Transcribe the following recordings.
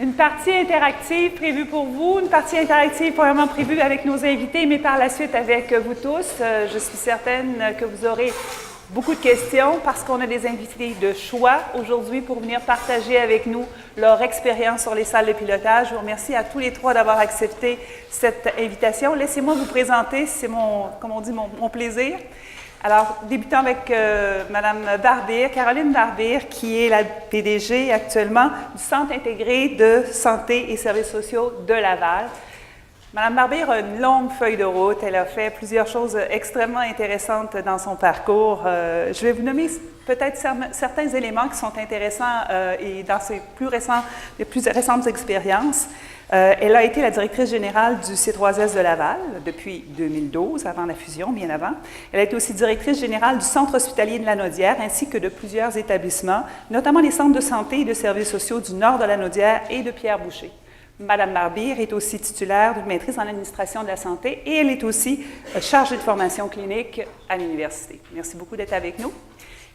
Une partie interactive prévue pour vous, une partie interactive probablement prévue avec nos invités, mais par la suite avec vous tous. Je suis certaine que vous aurez beaucoup de questions parce qu'on a des invités de choix aujourd'hui pour venir partager avec nous leur expérience sur les salles de pilotage. Je vous remercie à tous les trois d'avoir accepté cette invitation. Laissez-moi vous présenter, c'est comme on dit, mon plaisir. Alors, débutons avec Mme Barbir, Caroline Barbir, qui est la PDG actuellement du Centre intégré de santé et services sociaux de Laval. Mme Barbir a une longue feuille de route. Elle a fait plusieurs choses extrêmement intéressantes dans son parcours. Je vais vous nommer peut-être certains éléments qui sont intéressants et dans ses plus récentes expériences. Elle a été la directrice générale du C3S de Laval depuis 2012, avant la fusion, bien avant. Elle a été aussi directrice générale du Centre hospitalier de Lanaudière, ainsi que de plusieurs établissements, notamment les centres de santé et de services sociaux du nord de Lanaudière et de Pierre-Boucher. Mme Barbir est aussi titulaire d'une maîtrise en administration de la santé et elle est aussi chargée de formation clinique à l'université. Merci beaucoup d'être avec nous.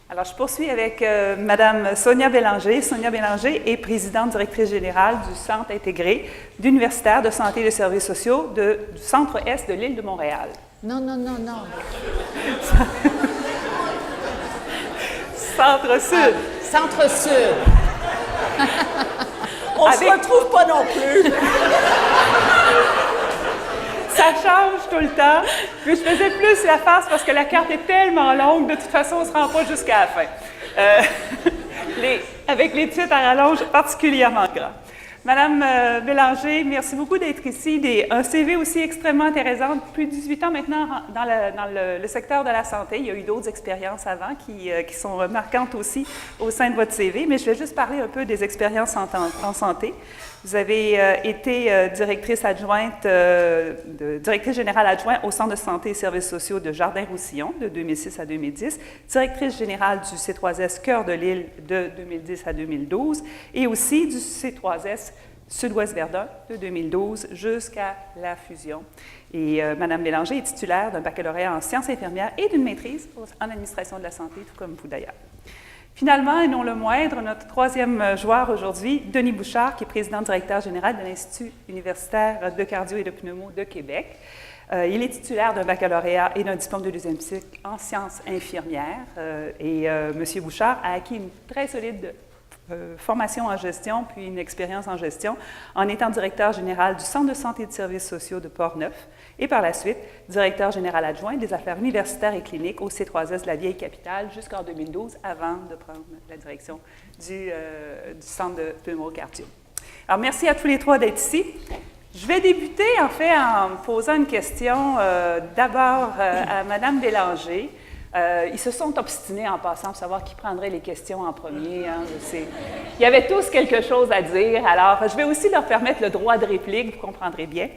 Alors, je poursuis avec Mme Sonia Bélanger. Sonia Bélanger est présidente directrice générale du Centre intégré d'universitaires de santé et de services sociaux du centre-est de l'île de Montréal. Non. Centre-sud. Centre-sud. On ne se retrouve pas non plus. Ça change tout le temps. Mais je faisais plus la face parce que la carte est tellement longue, de toute façon, on ne se rend pas jusqu'à la fin. Avec les titres à rallonge particulièrement grands. Madame Bélanger, merci beaucoup d'être ici. Un CV aussi extrêmement intéressant. Plus de 18 ans maintenant dans le secteur de la santé. Il y a eu d'autres expériences avant qui sont marquantes aussi au sein de votre CV, mais je vais juste parler un peu des expériences en santé. Vous avez été directrice générale adjointe au Centre de santé et services sociaux de Jardin-Roussillon de 2006 à 2010, directrice générale du C3S Cœur de l'Île de 2010 à 2012 et aussi du C3S Sud-Ouest Verdun de 2012 jusqu'à la fusion. Et Mme Bélanger est titulaire d'un baccalauréat en sciences infirmières et d'une maîtrise en administration de la santé, tout comme vous d'ailleurs. Finalement, et non le moindre, notre troisième joueur aujourd'hui, Denis Bouchard, qui est président-directeur général de l'Institut universitaire de cardio et de pneumo de Québec. Il est titulaire d'un baccalauréat et d'un diplôme de deuxième cycle en sciences infirmières. M. Bouchard a acquis une très solide formation en gestion, puis une expérience en gestion, en étant directeur général du Centre de santé et de services sociaux de Portneuf et par la suite, directeur général adjoint des affaires universitaires et cliniques au C3S de la Vieille Capitale jusqu'en 2012, avant de prendre la direction du Centre de pneumocardio. Alors, merci à tous les trois d'être ici. Je vais débuter, en fait, en posant une question d'abord à Mme Bélanger. Ils se sont obstinés en passant pour savoir qui prendrait les questions en premier. Hein, il y avait tous quelque chose à dire. Alors, je vais aussi leur permettre le droit de réplique, vous comprendrez bien.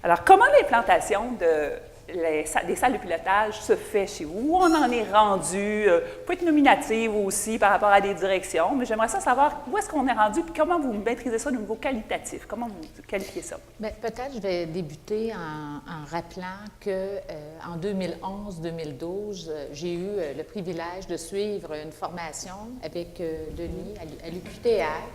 Alors, comment l'implantation des salles de pilotage se fait chez vous? Où on en est rendu? Peut être nominative aussi par rapport à des directions, mais j'aimerais savoir où est-ce qu'on est rendu et comment vous maîtrisez ça de niveau qualitatif. Comment vous qualifiez ça? Bien, peut-être je vais débuter en rappelant qu'en 2011-2012, j'ai eu le privilège de suivre une formation avec Denis à l'UQTR.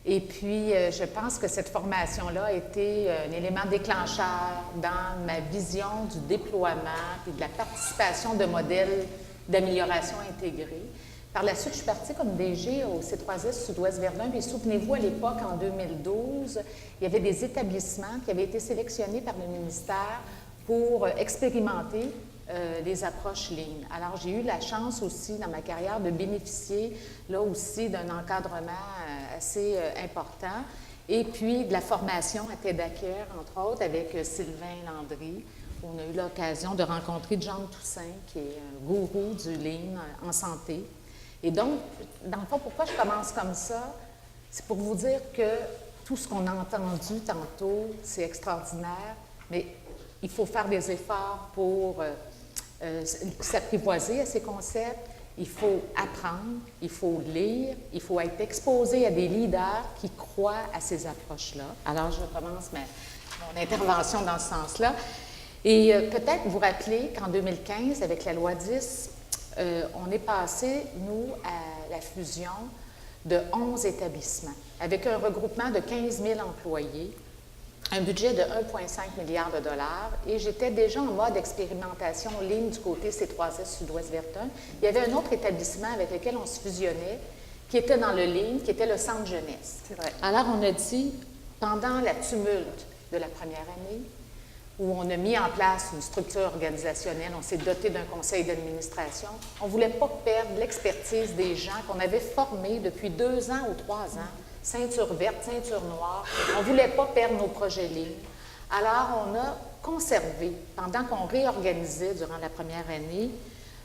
Et puis, je pense que cette formation-là a été un élément déclencheur dans ma vision du déploiement et de la participation de modèles d'amélioration intégrée. Par la suite, je suis partie comme DG au C3S Sud-Ouest Verdun. Puis souvenez-vous, à l'époque, en 2012, il y avait des établissements qui avaient été sélectionnés par le ministère pour expérimenter les approches Lean. Alors, j'ai eu la chance aussi, dans ma carrière, de bénéficier, là aussi, d'un encadrement assez important. Et puis, de la formation à TEDACare, entre autres, avec Sylvain Landry. On a eu l'occasion de rencontrer John Toussaint, qui est un gourou du Lean en santé. Et donc, dans le fond, pourquoi je commence comme ça? C'est pour vous dire que tout ce qu'on a entendu tantôt, c'est extraordinaire, mais il faut faire des efforts pour s'apprivoiser à ces concepts, il faut apprendre, il faut lire, il faut être exposé à des leaders qui croient à ces approches-là. Alors, je commence mon intervention dans ce sens-là. Et peut-être vous rappeler qu'en 2015, avec la loi 10, on est passé, nous, à la fusion de 11 établissements, avec un regroupement de 15 000 employés, un budget de 1,5 milliard de dollars, et j'étais déjà en mode expérimentation ligne du côté C3S Sud-Ouest Verton. Il y avait un autre établissement avec lequel on se fusionnait, qui était dans le ligne, qui était le Centre Jeunesse. C'est vrai. Alors, on a dit, pendant la tumulte de la première année, où on a mis en place une structure organisationnelle, on s'est doté d'un conseil d'administration, on ne voulait pas perdre l'expertise des gens qu'on avait formés depuis 2 ans ou 3 ans, ceinture verte, ceinture noire. On ne voulait pas perdre nos projets lignes. Alors, on a conservé, pendant qu'on réorganisait durant la première année,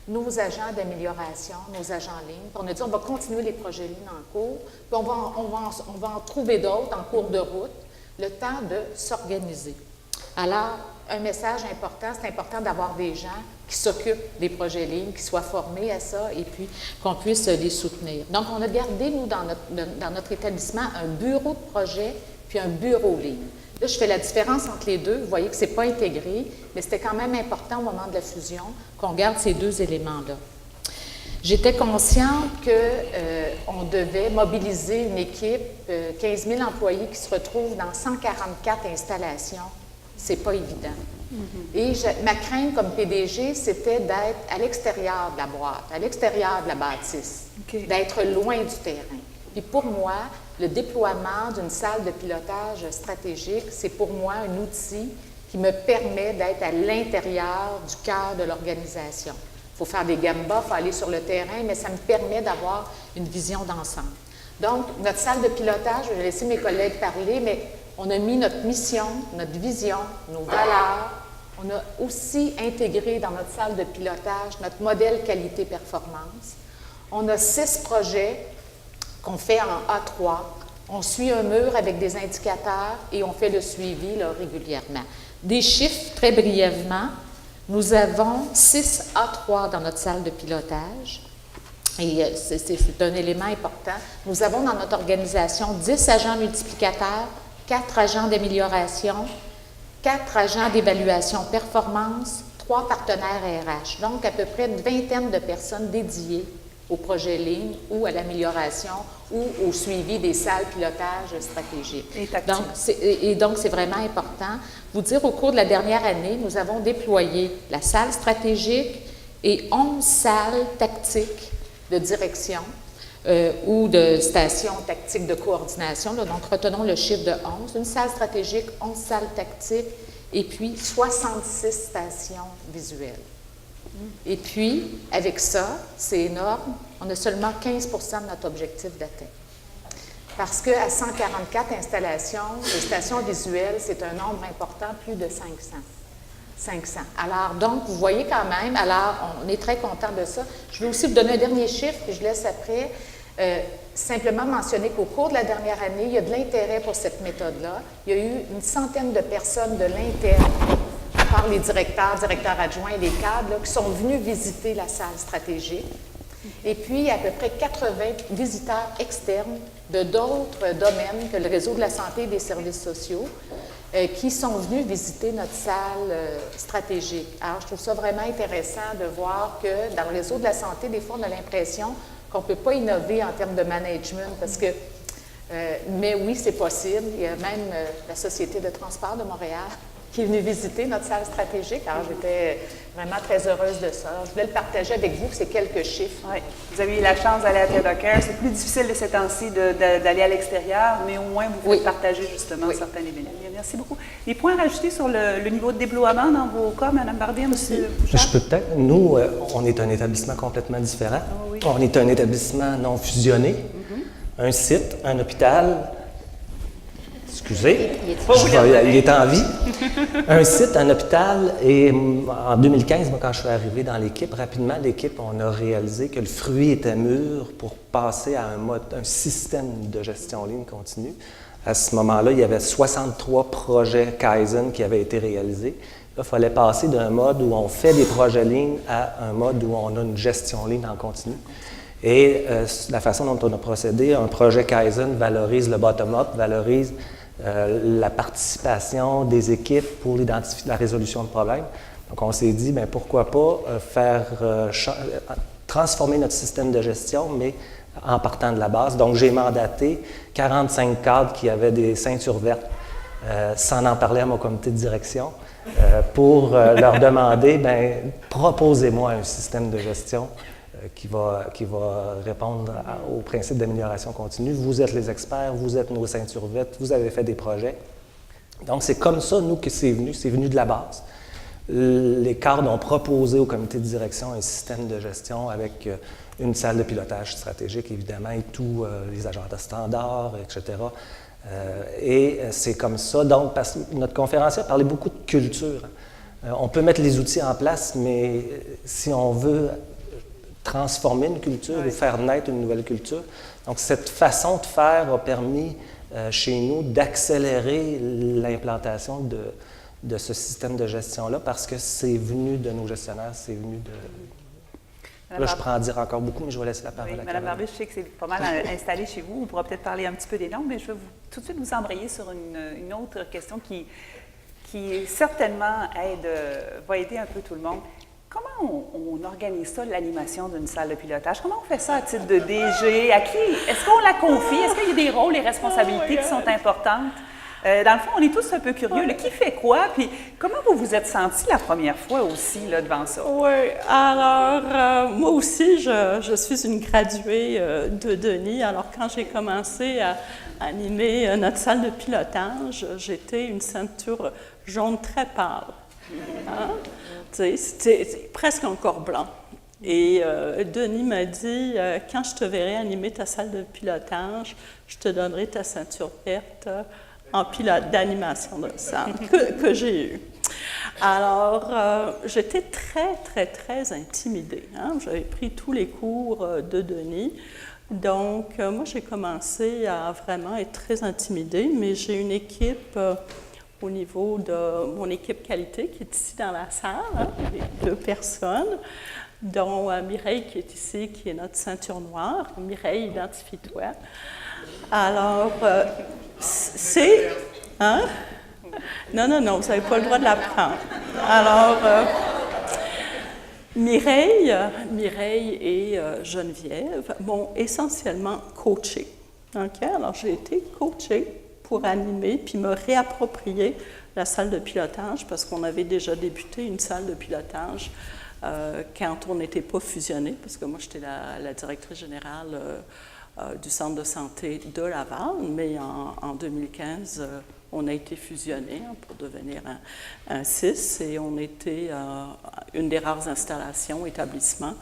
nos agents d'amélioration, nos agents lignes. Puis on a dit, on va continuer les projets lignes en cours, puis on va en trouver d'autres en cours de route, le temps de s'organiser. Alors, un message important, c'est important d'avoir des gens qui s'occupent des projets lignes, qui soient formés à ça et puis qu'on puisse les soutenir. Donc, on a gardé, nous, dans notre établissement, un bureau de projet puis un bureau ligne. Là, je fais la différence entre les deux. Vous voyez que ce n'est pas intégré, mais c'était quand même important au moment de la fusion qu'on garde ces 2 éléments-là. J'étais consciente qu'on devait mobiliser une équipe, 15 000 employés qui se retrouvent dans 144 installations. C'est pas évident. Et ma crainte comme PDG, c'était d'être à l'extérieur de la boîte, à l'extérieur de la bâtisse, d'être loin du terrain. Puis pour moi, le déploiement d'une salle de pilotage stratégique, c'est pour moi un outil qui me permet d'être à l'intérieur du cœur de l'organisation. Il faut faire des gambas, il faut aller sur le terrain, mais ça me permet d'avoir une vision d'ensemble. Donc, notre salle de pilotage, je vais laisser mes collègues parler, mais on a mis notre mission, notre vision, nos valeurs. On a aussi intégré dans notre salle de pilotage notre modèle qualité-performance. On a 6 projets qu'on fait en A3. On suit un mur avec des indicateurs et on fait le suivi là, régulièrement. Des chiffres, très brièvement, nous avons 6 A3 dans notre salle de pilotage. Et c'est un élément important. Nous avons dans notre organisation 10 agents multiplicateurs, 4 agents d'amélioration, 4 agents d'évaluation performance, 3 partenaires RH. Donc, à peu près une vingtaine de personnes dédiées au projet ligne ou à l'amélioration ou au suivi des salles pilotage stratégiques. Donc, c'est vraiment important. Vous dire, au cours de la dernière année, nous avons déployé la salle stratégique et 11 salles tactiques de direction ou de stations tactiques de coordination. Là, donc, retenons le chiffre de 11. Une salle stratégique, 11 salles tactiques et puis 66 stations visuelles. Et puis, avec ça, c'est énorme, on a seulement 15 de notre objectif d'atteint. Parce qu'à 144 installations, les stations visuelles, c'est un nombre important, plus de 500. Alors, donc, vous voyez quand même, alors, on est très content de ça. Je vais aussi vous donner un dernier chiffre, puis je laisse après. Simplement mentionner qu'au cours de la dernière année, il y a de l'intérêt pour cette méthode-là. Il y a eu une centaine de personnes de l'interne, par les directeurs adjoints et les cadres, là, qui sont venus visiter la salle stratégique. Et puis, à peu près 80 visiteurs externes de d'autres domaines que le réseau de la santé et des services sociaux qui sont venus visiter notre salle stratégique. Alors, je trouve ça vraiment intéressant de voir que dans le réseau de la santé, des fois, on a l'impression qu'on ne peut pas innover en termes de management parce que, mais oui, c'est possible. Il y a même la Société de transport de Montréal qui est venue visiter notre salle stratégique. Alors, j'étais vraiment très heureuse de ça. Je voulais le partager avec vous, ces quelques chiffres. Oui, vous avez eu la chance d'aller à TEDxCare. C'est plus difficile de ces temps-ci d'aller à l'extérieur, mais au moins, vous pouvez partager justement certains éléments. Merci beaucoup. Des points à rajouter sur le niveau de déploiement dans vos cas, Mme Bardien, M. Bouchard? Je peux peut-être. Nous, on est un établissement complètement différent. oui. On est un établissement non fusionné. Un site, un hôpital. Excusez, il est en vie. Un site, un hôpital, et en 2015, moi, quand je suis arrivé dans l'équipe, rapidement, on a réalisé que le fruit était mûr pour passer à un système de gestion ligne continue. À ce moment-là, il y avait 63 projets Kaizen qui avaient été réalisés. Là, il fallait passer d'un mode où on fait des projets lignes à un mode où on a une gestion ligne en continu. Et la façon dont on a procédé, un projet Kaizen valorise le bottom-up, valorise la participation des équipes pour la résolution de problèmes. Donc, on s'est dit, bien, pourquoi pas transformer notre système de gestion, mais en partant de la base. Donc, j'ai mandaté 45 cadres qui avaient des ceintures vertes, sans en parler à mon comité de direction, pour leur demander, bien, proposez-moi un système de gestion qui va répondre au principe d'amélioration continue. Vous êtes les experts, vous êtes nos ceintures vertes, vous avez fait des projets. Donc, c'est comme ça, nous, que c'est venu de la base. Les cadres ont proposé au comité de direction un système de gestion avec une salle de pilotage stratégique, évidemment, et tous les agendas standards, etc. Et c'est comme ça. Donc, parce que notre conférencier a parlé beaucoup de culture. On peut mettre les outils en place, mais si on veut transformer une culture ou faire naître une nouvelle culture, donc cette façon de faire a permis chez nous d'accélérer l'implantation de ce système de gestion-là parce que c'est venu de nos gestionnaires, c'est venu de... Là, je pourrais en dire encore beaucoup, mais je vais laisser la parole à Mme Barbet, je sais que c'est pas mal installé chez vous. On pourra peut-être parler un petit peu des noms, mais je vais tout de suite vous embrayer sur une autre question qui certainement va aider un peu tout le monde. Comment on organise ça, l'animation d'une salle de pilotage? Comment on fait ça à titre de DG? À qui? Est-ce qu'on la confie? Est-ce qu'il y a des rôles et responsabilités qui sont importantes? Dans le fond, on est tous un peu curieux. Qui fait quoi? Puis comment vous vous êtes senti la première fois aussi là, devant ça? Oui, alors moi aussi, je suis une graduée de Denis. Alors quand j'ai commencé à animer notre salle de pilotage, j'étais une ceinture jaune très pâle. Hein? C'était presque encore blanc. Et Denis m'a dit, quand je te verrai animer ta salle de pilotage, je te donnerai ta ceinture verte en pilote d'animation de salle que j'ai eue. Alors, j'étais très, très, très intimidée. Hein? J'avais pris tous les cours de Denis. Donc, moi, j'ai commencé à vraiment être très intimidée, mais j'ai une équipe... au niveau de mon équipe qualité qui est ici dans la salle, hein, les 2 personnes, dont Mireille qui est ici, qui est notre ceinture noire. Mireille, identifie-toi. Alors, c'est... Hein? Non, vous n'avez pas le droit de la prendre. Alors, Mireille et Geneviève m'ont essentiellement coachée. Okay? Alors, j'ai été coachée pour animer, puis me réapproprier la salle de pilotage, parce qu'on avait déjà débuté une salle de pilotage quand on n'était pas fusionné, parce que moi, j'étais la directrice générale du centre de santé de Laval, mais en 2015, on a été fusionné pour devenir un CIS, et on était une des rares installations, établissements,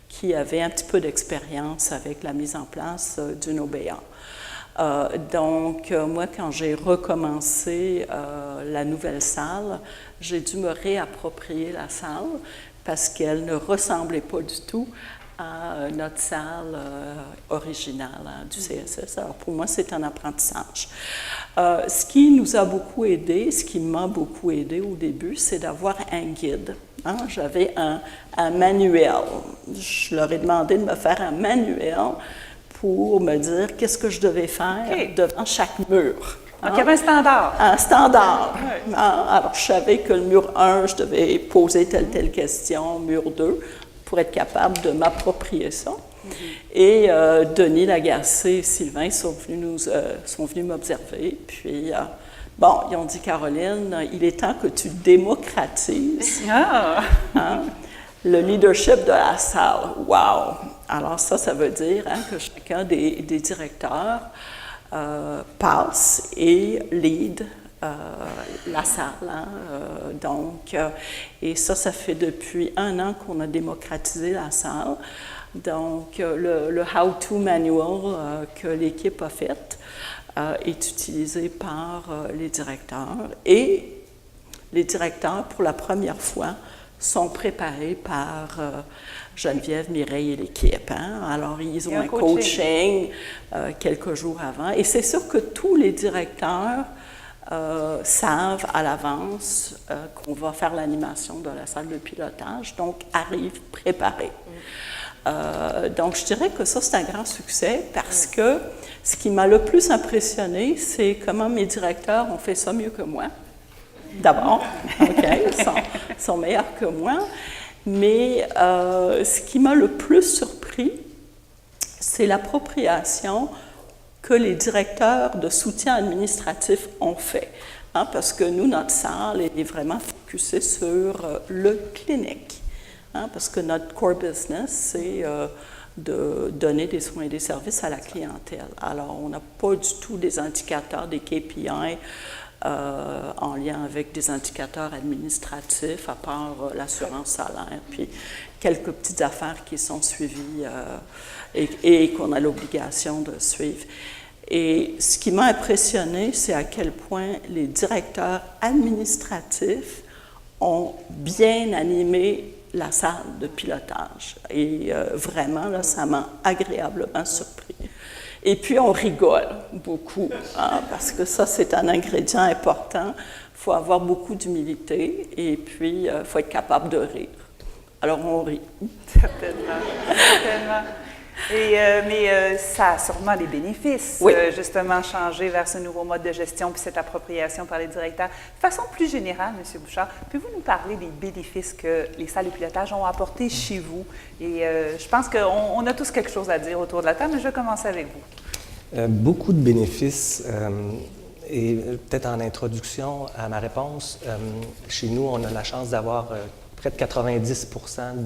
qui avait un petit peu d'expérience avec la mise en place d'une OBA. Donc, moi, quand j'ai recommencé la nouvelle salle, j'ai dû me réapproprier la salle parce qu'elle ne ressemblait pas du tout à notre salle originale du CSS. Alors, pour moi, c'est un apprentissage. Ce qui nous a beaucoup aidé, ce qui m'a beaucoup aidé au début, c'est d'avoir un guide. Hein? J'avais un manuel. Je leur ai demandé de me faire un manuel pour me dire qu'est-ce que je devais faire devant chaque mur. Donc, il y avait un standard. Un standard. Oui. Alors, je savais que le mur 1, je devais poser telle question, mur 2, pour être capable de m'approprier ça. Et Denis Lagacé et Sylvain sont venus m'observer. Puis, ils ont dit, Caroline, il est temps que tu démocratises le leadership de la salle. Wow! Alors ça veut dire que chacun des directeurs passe et lead la salle. Et ça fait depuis 1 an qu'on a démocratisé la salle. Donc, le how-to manual que l'équipe a fait est utilisé par les directeurs. Et les directeurs, pour la première fois, sont préparés par Geneviève, Mireille et l'équipe. Hein? Alors, ils ont un coaching quelques jours avant. Et c'est sûr que tous les directeurs savent à l'avance qu'on va faire l'animation de la salle de pilotage, donc arrivent préparés. Donc, je dirais que ça, c'est un grand succès parce que ce qui m'a le plus impressionné, c'est comment mes directeurs ont fait ça mieux que moi. D'abord, ils sont meilleurs que moi. Mais ce qui m'a le plus surpris, c'est l'appropriation que les directeurs de soutien administratif ont fait. Hein, parce que nous, notre salle est vraiment focusée sur le clinique. Hein, parce que notre core business, c'est de donner des soins et des services à la clientèle. Alors, on n'a pas du tout des indicateurs, des KPI en lien avec des indicateurs administratifs, à part l'assurance salaire, puis quelques petites affaires qui sont suivies et qu'on a l'obligation de suivre. Et ce qui m'a impressionné, c'est à quel point les directeurs administratifs ont bien animé la salle de pilotage. Et vraiment, là, ça m'a agréablement surpris. Et puis, on rigole beaucoup, hein, parce que ça, c'est un ingrédient important. Il faut avoir beaucoup d'humilité et puis il faut être capable de rire. Alors, on rit. Certainement, certainement. Mais ça a sûrement des bénéfices, oui. Justement, changer vers ce nouveau mode de gestion puis cette appropriation par les directeurs. De façon plus générale, M. Bouchard, pouvez-vous nous parler des bénéfices que les salles de pilotage ont apportés chez vous? Et je pense qu'on a tous quelque chose à dire autour de la table, mais je vais commencer avec vous. Beaucoup de bénéfices. Et peut-être en introduction à ma réponse, chez nous, on a la chance d'avoir près de 90%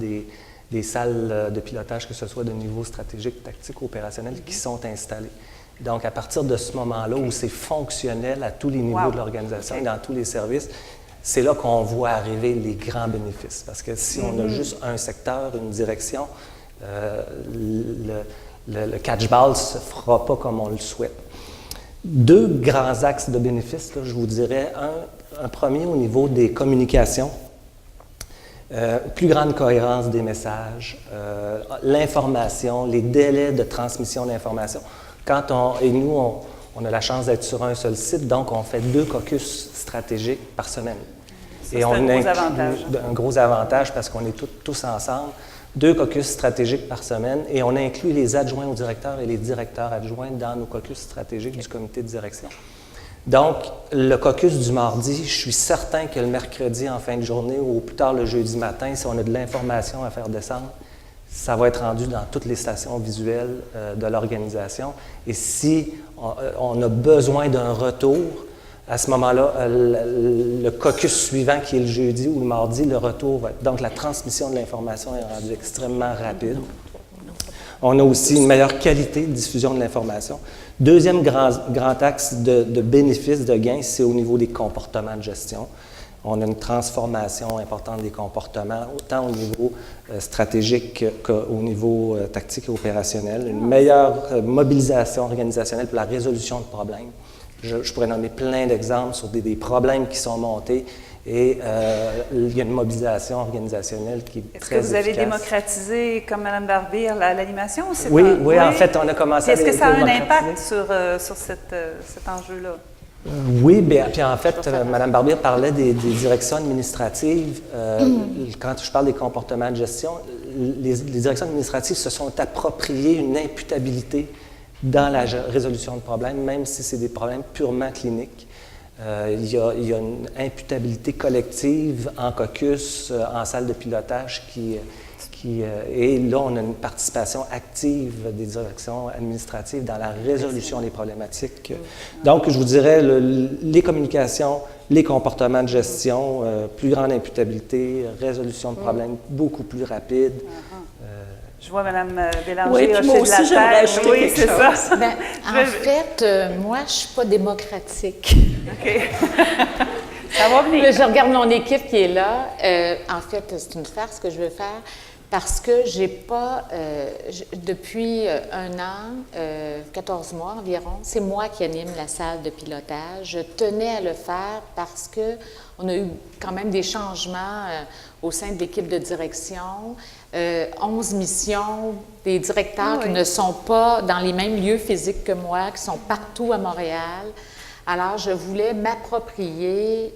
des salles de pilotage, que ce soit de niveau stratégique, tactique, opérationnel, qui sont installées. Donc, à partir de ce moment-là où c'est fonctionnel à tous les niveaux de l'organisation et dans tous les services, c'est là qu'on voit arriver les grands bénéfices. Parce que si on a juste un secteur, une direction, le catch-ball ne se fera pas comme on le souhaite. Deux grands axes de bénéfices, là, je vous dirais. Un premier au niveau des communications. Plus grande cohérence des messages, l'information, les délais de transmission d'information. Et nous, on a la chance d'être sur un seul site, donc on fait 2 caucus stratégiques par semaine. Ça, c'est un gros avantage. Un gros avantage parce qu'on est tous ensemble. 2 caucus stratégiques par semaine et on inclut les adjoints au directeur et les directeurs adjoints dans nos caucus stratégiques du comité de direction. Donc, le caucus du mardi, je suis certain que le mercredi en fin de journée ou au plus tard le jeudi matin, si on a de l'information à faire descendre, ça va être rendu dans toutes les stations visuelles de l'organisation. Et si on a besoin d'un retour, à ce moment-là, le caucus suivant qui est le jeudi ou le mardi, le retour va être... Donc, la transmission de l'information est rendue extrêmement rapide. On a aussi une meilleure qualité de diffusion de l'information. Deuxième grand axe de bénéfices, de gains, c'est au niveau des comportements de gestion. On a une transformation importante des comportements, autant au niveau stratégique qu'au niveau tactique et opérationnel. Une meilleure mobilisation organisationnelle pour la résolution de problèmes. Je pourrais nommer plein d'exemples sur des problèmes qui sont montés et il y a une mobilisation organisationnelle qui est très efficace. Est-ce que vous avez démocratisé, comme Mme Barbier, l'animation? Oui, en fait, on a commencé à démocratiser. Est-ce que ça a un impact sur cet enjeu-là? Oui, bien, puis en fait, Mme Barbier parlait des directions administratives. Quand je parle des comportements de gestion, les directions administratives se sont appropriées une imputabilité dans la résolution de problèmes, même si c'est des problèmes purement cliniques. Il y a une imputabilité collective en caucus, en salle de pilotage et là, on a une participation active des directions administratives dans la résolution des problématiques. Donc, je vous dirais, les communications, les comportements de gestion, plus grande imputabilité, résolution de problèmes beaucoup plus rapide. Je vois Mme Bélanger hocher de la tête. J'aimerais ajouter quelque chose. Ça. En fait, moi, je ne suis pas démocratique. OK. Ça va venir. Je regarde mon équipe qui est là. En fait, c'est une farce que je veux faire parce que j'ai pas, depuis 1 an, 14 mois environ, c'est moi qui anime la salle de pilotage. Je tenais à le faire parce qu'on a eu quand même des changements au sein de l'équipe de direction. 11 missions, des directeurs qui ne sont pas dans les mêmes lieux physiques que moi, qui sont partout à Montréal. Alors, je voulais m'approprier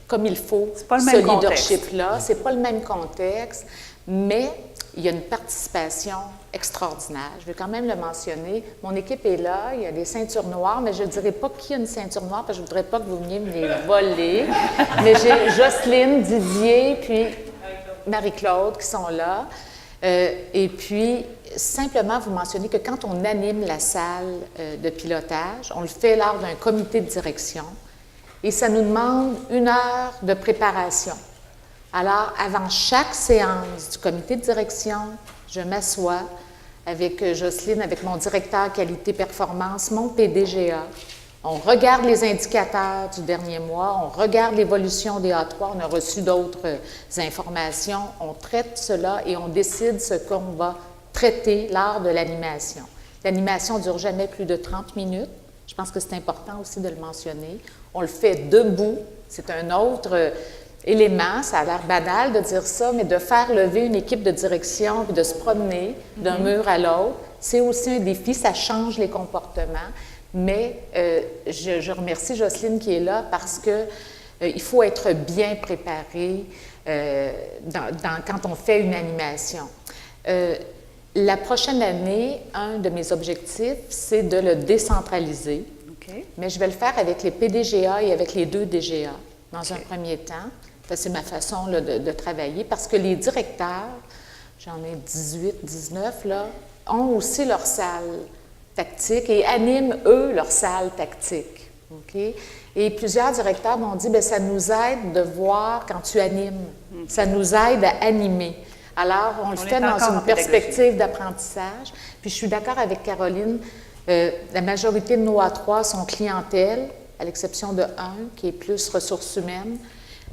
comme il faut ce leadership-là. C'est pas le même contexte, mais il y a une participation extraordinaire. Je vais quand même le mentionner. Mon équipe est là, il y a des ceintures noires, mais je ne dirai pas qui a une ceinture noire parce que je ne voudrais pas que vous veniez me les voler. Mais j'ai Jocelyne, Didier, puis Marie-Claude qui sont là. Et puis, simplement vous mentionner que quand on anime la salle de pilotage, on le fait lors d'un comité de direction et ça nous demande 1 heure de préparation. Alors, avant chaque séance du comité de direction, je m'assois avec Jocelyne, avec mon directeur qualité-performance, mon PDGA. On regarde les indicateurs du dernier mois, on regarde l'évolution des A3, on a reçu d'autres informations, on traite cela et on décide ce qu'on va traiter lors de l'animation. L'animation ne dure jamais plus de 30 minutes. Je pense que c'est important aussi de le mentionner. On le fait debout. C'est un autre élément. Ça a l'air banal de dire ça, mais de faire lever une équipe de direction et de se promener d'un mur à l'autre, c'est aussi un défi. Ça change les comportements. Mais je remercie Jocelyne qui est là parce que il faut être bien préparé quand on fait une animation. La prochaine année, un de mes objectifs, c'est de le décentraliser. Okay. Mais je vais le faire avec les PDGA et avec les 2 DGA dans un premier temps. C'est ma façon là, de travailler parce que les directeurs, j'en ai 18, 19, là, ont aussi leur salle tactique et animent, eux, leur salle tactique. Okay? Et plusieurs directeurs m'ont dit, bien, ça nous aide de voir quand tu animes. Ça nous aide à animer. Alors, on le fait dans une perspective d'apprentissage. Puis, je suis d'accord avec Caroline, la majorité de nos A3 sont clientèle, à l'exception de un qui est plus ressources humaines,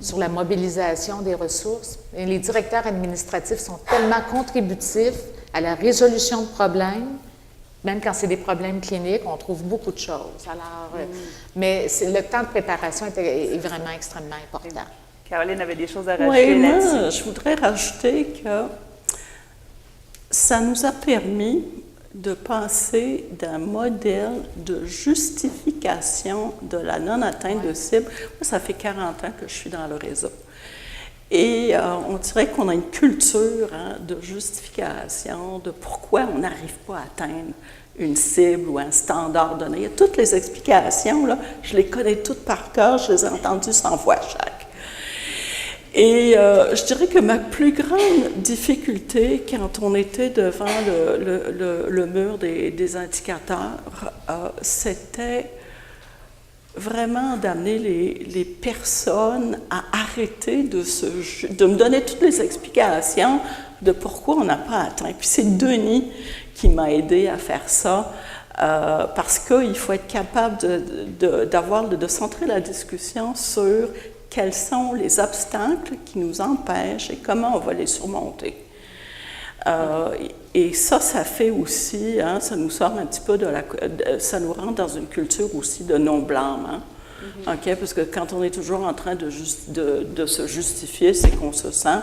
sur la mobilisation des ressources. Et les directeurs administratifs sont tellement contributifs à la résolution de problèmes, même quand c'est des problèmes cliniques, on trouve beaucoup de choses. Alors, mais le temps de préparation est vraiment extrêmement important. Caroline avait des choses à rajouter là-dessus. Moi, je voudrais rajouter que ça nous a permis de passer d'un modèle de justification de la non-atteinte de cible. Moi, ça fait 40 ans que je suis dans le réseau. Et on dirait qu'on a une culture de justification de pourquoi on n'arrive pas à atteindre une cible ou un standard donné. Il y a toutes les explications, là, je les connais toutes par cœur, je les ai entendues 100 fois chaque. Et je dirais que ma plus grande difficulté quand on était devant le mur des indicateurs, c'était vraiment d'amener les personnes à arrêter de me donner toutes les explications de pourquoi on n'a pas atteint. Puis c'est Denis qui m'a aidé à faire ça, parce qu'il faut être capable de centrer la discussion sur quels sont les obstacles qui nous empêchent et comment on va les surmonter. Et ça fait aussi, ça nous sort un petit peu ça nous rentre dans une culture aussi de non-blâme. Okay? Parce que quand on est toujours en train de se justifier, c'est qu'on se sent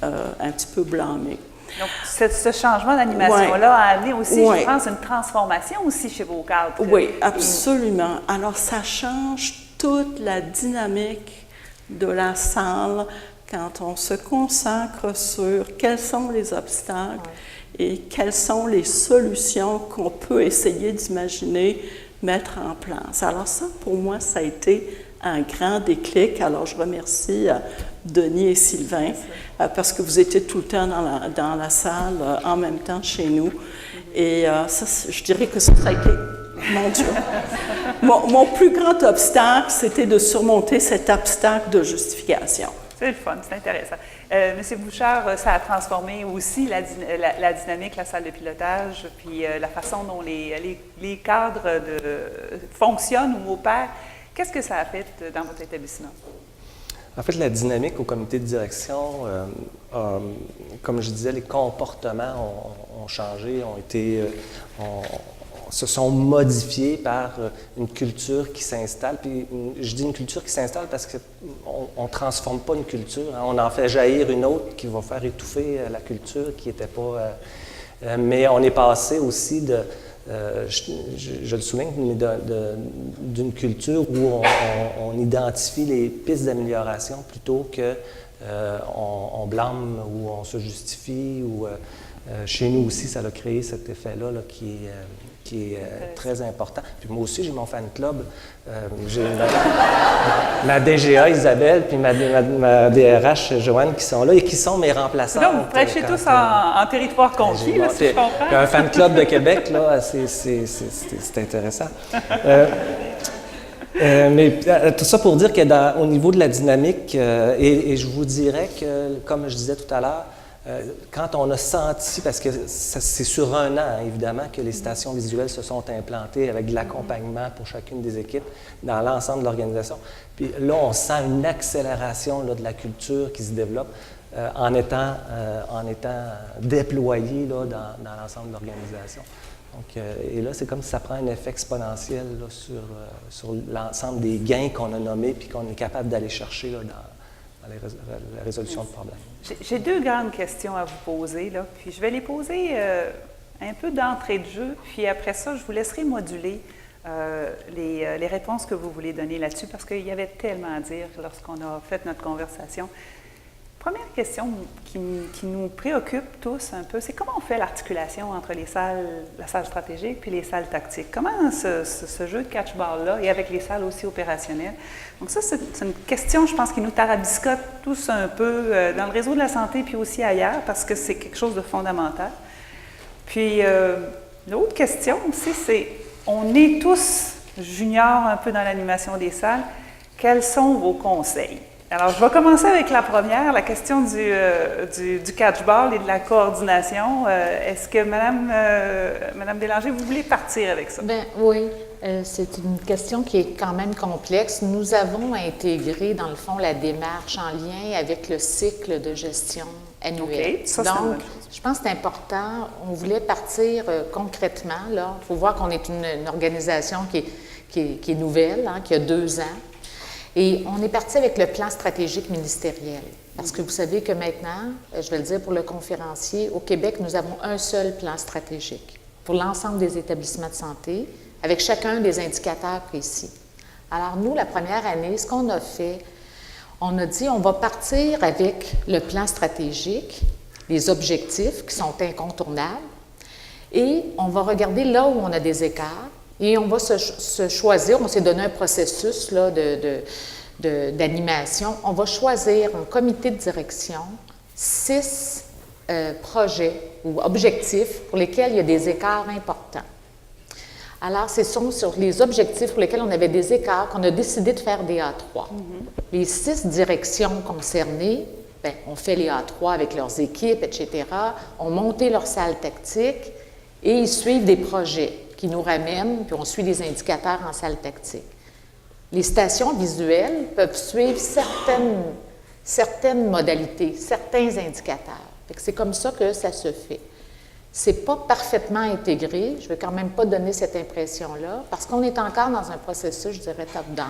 un petit peu blâmé. Donc, ce changement d'animation-là a amené aussi, je pense, une transformation aussi chez vos cadres. Oui, absolument. Alors, ça change toute la dynamique de la salle quand on se consacre sur quels sont les obstacles et quelles sont les solutions qu'on peut essayer d'imaginer mettre en place. Alors ça, pour moi, ça a été un grand déclic. Alors, je remercie Denis et Sylvain parce que vous étiez tout le temps dans la salle en même temps chez nous. Et ça, je dirais que ça a été, mon Dieu, mon plus grand obstacle, c'était de surmonter cet obstacle de justification. C'est le fun, c'est intéressant. Monsieur Bouchard, ça a transformé aussi la dynamique, la salle de pilotage, puis la façon dont les cadres fonctionnent ou opèrent. Qu'est-ce que ça a fait dans votre établissement? En fait, la dynamique au comité de direction, comme je disais, les comportements ont changé, se sont modifiés par une culture qui s'installe. Puis je dis une culture qui s'installe parce qu'on ne transforme pas une culture. On en fait jaillir une autre qui va faire étouffer la culture qui n'était pas... mais on est passé aussi je le souligne, d'une culture où on identifie les pistes d'amélioration plutôt qu'on blâme ou on se justifie. Chez nous aussi, ça a créé cet effet-là qui qui est très important. Puis moi aussi, j'ai mon fan club. J'ai ma DGA, Isabelle, puis ma DRH, Joanne, qui sont là et qui sont mes remplaçants. Donc, vous prêchez tous en territoire conquis, là, si je comprends. Un fan club de Québec, là, c'est intéressant. Mais tout ça pour dire qu'au niveau de la dynamique, et je vous dirais que, comme je disais tout à l'heure, quand on a senti, parce que c'est sur un an, évidemment, que les stations visuelles se sont implantées avec de l'accompagnement pour chacune des équipes dans l'ensemble de l'organisation. Puis là, on sent une accélération là, de la culture qui se développe en étant déployée là, dans l'ensemble de l'organisation. Donc, et là, c'est comme si ça prend un effet exponentiel là, sur l'ensemble des gains qu'on a nommés puis qu'on est capable d'aller chercher là, dans la résolution de problèmes. J'ai 2 grandes questions à vous poser, là, puis je vais les poser un peu d'entrée de jeu, puis après ça, je vous laisserai moduler les réponses que vous voulez donner là-dessus, parce qu'il y avait tellement à dire lorsqu'on a fait notre conversation. Première question qui nous préoccupe tous un peu, c'est comment on fait l'articulation entre la salle stratégique puis les salles tactiques? Comment ce jeu de catch-ball-là, et avec les salles aussi opérationnelles? Donc ça, c'est une question, je pense, qui nous tarabiscote tous un peu dans le réseau de la santé puis aussi ailleurs, parce que c'est quelque chose de fondamental. Puis l'autre question aussi, c'est, on est tous juniors un peu dans l'animation des salles. Quels sont vos conseils? Alors, je vais commencer avec la première, la question du catch-ball et de la coordination. Est-ce que Madame Bélanger, vous voulez partir avec ça? Bien, oui. C'est une question qui est quand même complexe. Nous avons intégré, dans le fond, la démarche en lien avec le cycle de gestion annuel. Okay. Ça, donc, je pense que c'est important. On voulait partir concrètement. Là, il faut voir qu'on est une organisation qui est nouvelle, hein, qui a 2 ans. Et on est parti avec le plan stratégique ministériel. Parce que vous savez que maintenant, je vais le dire pour le conférencier, au Québec, nous avons un seul plan stratégique pour l'ensemble des établissements de santé, avec chacun des indicateurs précis. Alors nous, la première année, ce qu'on a fait, on a dit on va partir avec le plan stratégique, les objectifs qui sont incontournables, et on va regarder là où on a des écarts, et on va se choisir, on s'est donné un processus là, d'animation, on va choisir en comité de direction 6 projets ou objectifs pour lesquels il y a des écarts importants. Alors, ce sont sur les objectifs pour lesquels on avait des écarts qu'on a décidé de faire des A3. Les 6 directions concernées, bien, on fait les A3 avec leurs équipes, etc., ont monté leur salle tactique et ils suivent des projets qui nous ramènent, puis on suit les indicateurs en salle tactique. Les stations visuelles peuvent suivre certaines modalités, certains indicateurs. C'est comme ça que ça se fait. Ce n'est pas parfaitement intégré, je ne vais quand même pas donner cette impression-là, parce qu'on est encore dans un processus, je dirais, top-down,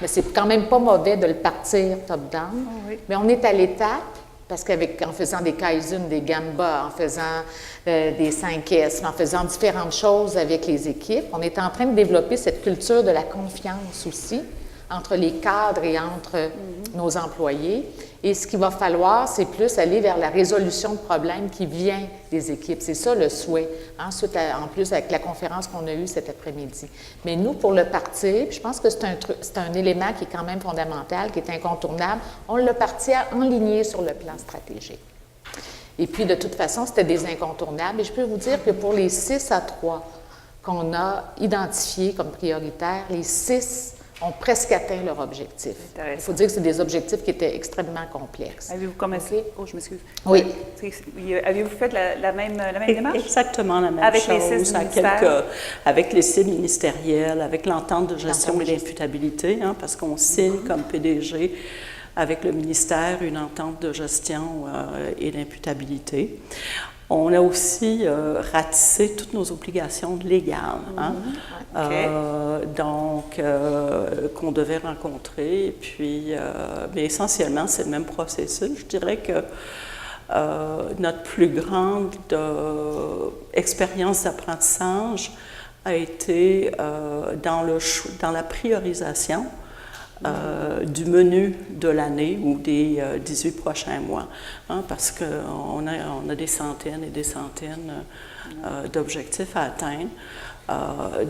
mais c'est quand même pas mauvais de le partir top-down, oui. Mais on est à l'étape, parce qu'en faisant des Kaizen, des Gamba, en faisant des 5S, en faisant différentes choses avec les équipes, on est en train de développer cette culture de la confiance aussi entre les cadres et entre nos employés. Et ce qu'il va falloir, c'est plus aller vers la résolution de problèmes qui vient des équipes. C'est ça le souhait, ensuite, en plus avec la conférence qu'on a eue cet après-midi. Mais nous, pour le partir, je pense que c'est un élément qui est quand même fondamental, qui est incontournable, on l'a parti à enligner sur le plan stratégique. Et puis, de toute façon, c'était des incontournables. Et je peux vous dire que pour les 6 à 3 qu'on a identifiés comme prioritaires, les 6 ont presque atteint leur objectif. Il faut dire que c'est des objectifs qui étaient extrêmement complexes. Avez-vous commencé? Okay. Oh, je m'excuse. Oui. Avez-vous fait la même démarche? Exactement la même avec chose. Les 6 ministères? Avec les 6 ministériels, avec l'entente de gestion et d'imputabilité, hein, parce qu'on signe comme PDG avec le ministère une entente de gestion et d'imputabilité. On a aussi ratissé toutes nos obligations légales, hein? Donc qu'on devait rencontrer. Puis, mais essentiellement, c'est le même processus. Je dirais que notre plus grande expérience d'apprentissage a été dans la priorisation du menu de l'année ou des 18 prochains mois, hein, parce qu'on a des centaines et des centaines d'objectifs à atteindre.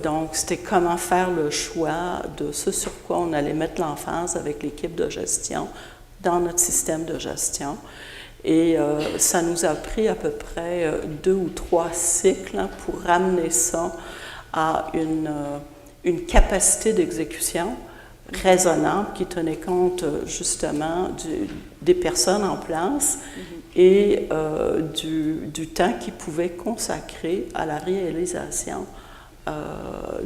Donc, c'était comment faire le choix de ce sur quoi on allait mettre l'emphase avec l'équipe de gestion dans notre système de gestion. Et ça nous a pris à peu près 2 ou 3 cycles pour ramener ça à une capacité d'exécution raisonnable qui tenait compte justement des personnes en place et du temps qu'ils pouvaient consacrer à la réalisation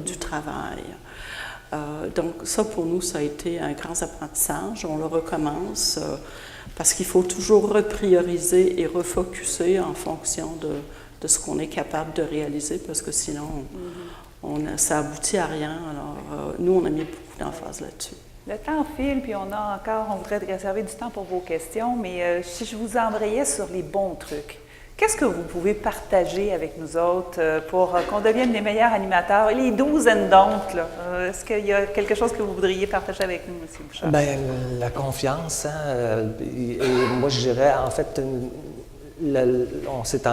du travail. Donc ça, pour nous, ça a été un grand apprentissage. On le recommence parce qu'il faut toujours reprioriser et refocuser en fonction de ce qu'on est capable de réaliser, parce que sinon, ça aboutit à rien. Alors, nous, on a mis beaucoup d'emphase là-dessus. Le temps file, puis on voudrait réserver du temps pour vos questions, mais si je vous embrayais sur les bons trucs, qu'est-ce que vous pouvez partager avec nous autres pour qu'on devienne les meilleurs animateurs? Les do's and don'ts, là. Est-ce qu'il y a quelque chose que vous voudriez partager avec nous, M. Bouchard? Bien, la confiance, hein, et moi je dirais, en fait, on s'est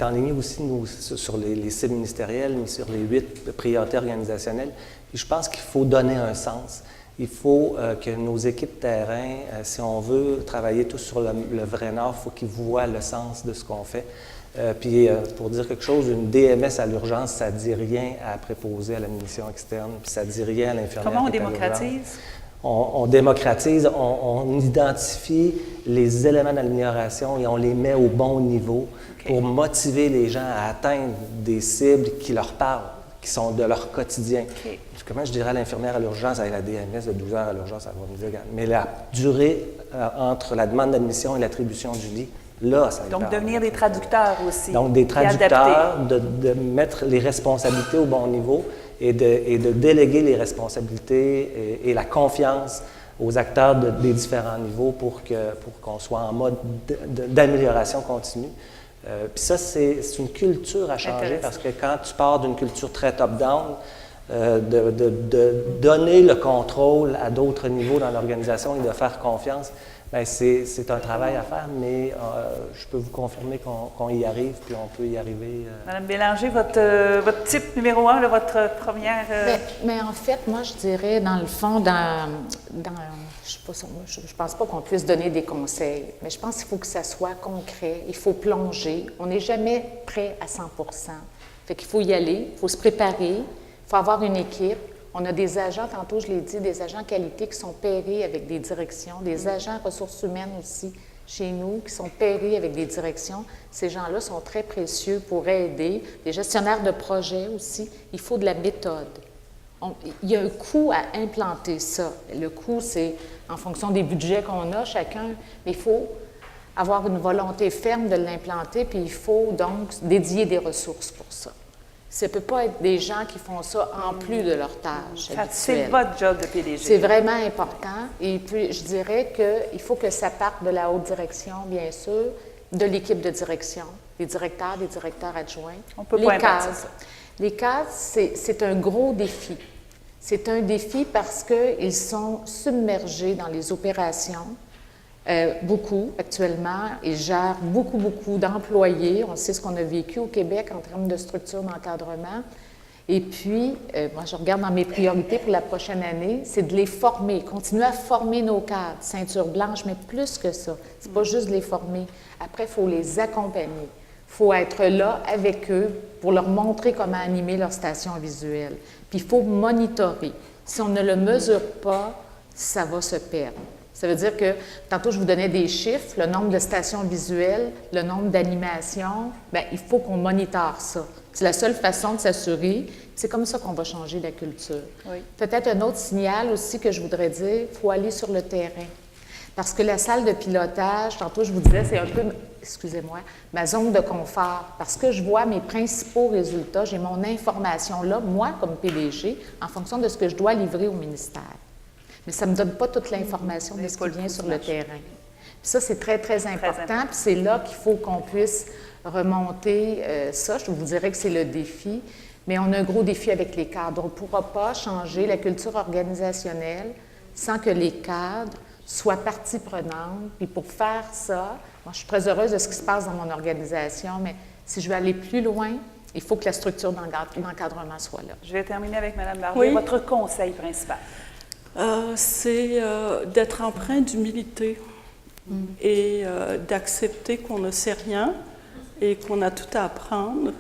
enligné aussi, nous, sur les cibles ministérielles, mais sur les 8 priorités organisationnelles. Et je pense qu'il faut donner un sens. Il faut que nos équipes terrain, si on veut travailler tous sur le vrai nord, il faut qu'ils voient le sens de ce qu'on fait. Puis, pour dire quelque chose, une DMS à l'urgence, ça ne dit rien à préposer à la mission externe, puis ça ne dit rien à l'infirmière. Comment on démocratise? On démocratise, on identifie les éléments d'amélioration et on les met au bon niveau pour motiver les gens à atteindre des cibles qui leur parlent, qui sont de leur quotidien. Comment je dirais à l'infirmière à l'urgence, avec la DMS de 12 heures à l'urgence, ça va me dire, mais la durée entre la demande d'admission et l'attribution du lit, là, ça va. Donc, devenir des traducteurs aussi. Donc, des traducteurs, de mettre les responsabilités au bon niveau et de déléguer les responsabilités et la confiance aux acteurs des différents niveaux pour qu'on soit en mode d'amélioration continue. Puis ça, c'est une culture à changer parce que quand tu pars d'une culture très top-down, de donner le contrôle à d'autres niveaux dans l'organisation et de faire confiance, bien, c'est un travail à faire, mais je peux vous confirmer qu'on y arrive, puis on peut y arriver. Madame Bélanger, votre type numéro 1, là, votre première... Mais en fait, moi, je dirais, dans le fond, je pense pas qu'on puisse donner des conseils, mais je pense qu'il faut que ça soit concret, il faut plonger. On n'est jamais prêt à 100 %. Fait qu'il faut y aller, il faut se préparer, il faut avoir une équipe. On a des agents, tantôt je l'ai dit, des agents qualité qui sont pairés avec des directions, des agents ressources humaines aussi chez nous qui sont pairés avec des directions. Ces gens-là sont très précieux pour aider. Des gestionnaires de projet aussi. Il faut de la méthode. Il y a un coût à implanter ça. Le coût, c'est en fonction des budgets qu'on a chacun, mais il faut avoir une volonté ferme de l'implanter, puis il faut donc dédier des ressources pour ça. Ça ne peut pas être des gens qui font ça en plus de leur tâche habituelle. C'est votre job de PDG. C'est vraiment important. Et puis, je dirais qu'il faut que ça parte de la haute direction, bien sûr, de l'équipe de direction, des directeurs adjoints. On peut pas impartir ça. Les cases, c'est un gros défi. C'est un défi parce qu'ils sont submergés dans les opérations. Beaucoup actuellement, ils gèrent beaucoup d'employés. On sait ce qu'on a vécu au Québec en termes de structure d'encadrement. Et puis, moi, je regarde dans mes priorités pour la prochaine année, c'est de les former, continuer à former nos cadres, ceinture blanche, mais plus que ça. C'est pas juste de les former. Après, il faut les accompagner. Il faut être là avec eux pour leur montrer comment animer leur station visuelle. Puis, il faut monitorer. Si on ne le mesure pas, ça va se perdre. Ça veut dire que, tantôt, je vous donnais des chiffres, le nombre de stations visuelles, le nombre d'animations, bien, il faut qu'on monitore ça. C'est la seule façon de s'assurer. C'est comme ça qu'on va changer la culture. Oui. Peut-être un autre signal aussi que je voudrais dire, il faut aller sur le terrain. Parce que la salle de pilotage, tantôt, je vous disais, c'est un peu, excusez-moi, ma zone de confort. Parce que je vois mes principaux résultats, j'ai mon information là, moi, comme PDG, en fonction de ce que je dois livrer au ministère. Mais ça ne me donne pas toute l'information de ce qui vient sur le terrain. Puis ça, c'est très important. Puis c'est là qu'il faut qu'on puisse remonter ça. Je vous dirais que c'est le défi. Mais on a un gros défi avec les cadres. On ne pourra pas changer la culture organisationnelle sans que les cadres soient partie prenante. Puis pour faire ça, moi, je suis très heureuse de ce qui se passe dans mon organisation, mais si je veux aller plus loin, Il faut que la structure d'encadrement soit là. Je vais terminer avec Mme Barbier. Oui. Votre conseil principal? C'est d'être empreint d'humilité et d'accepter qu'on ne sait rien et qu'on a tout à apprendre.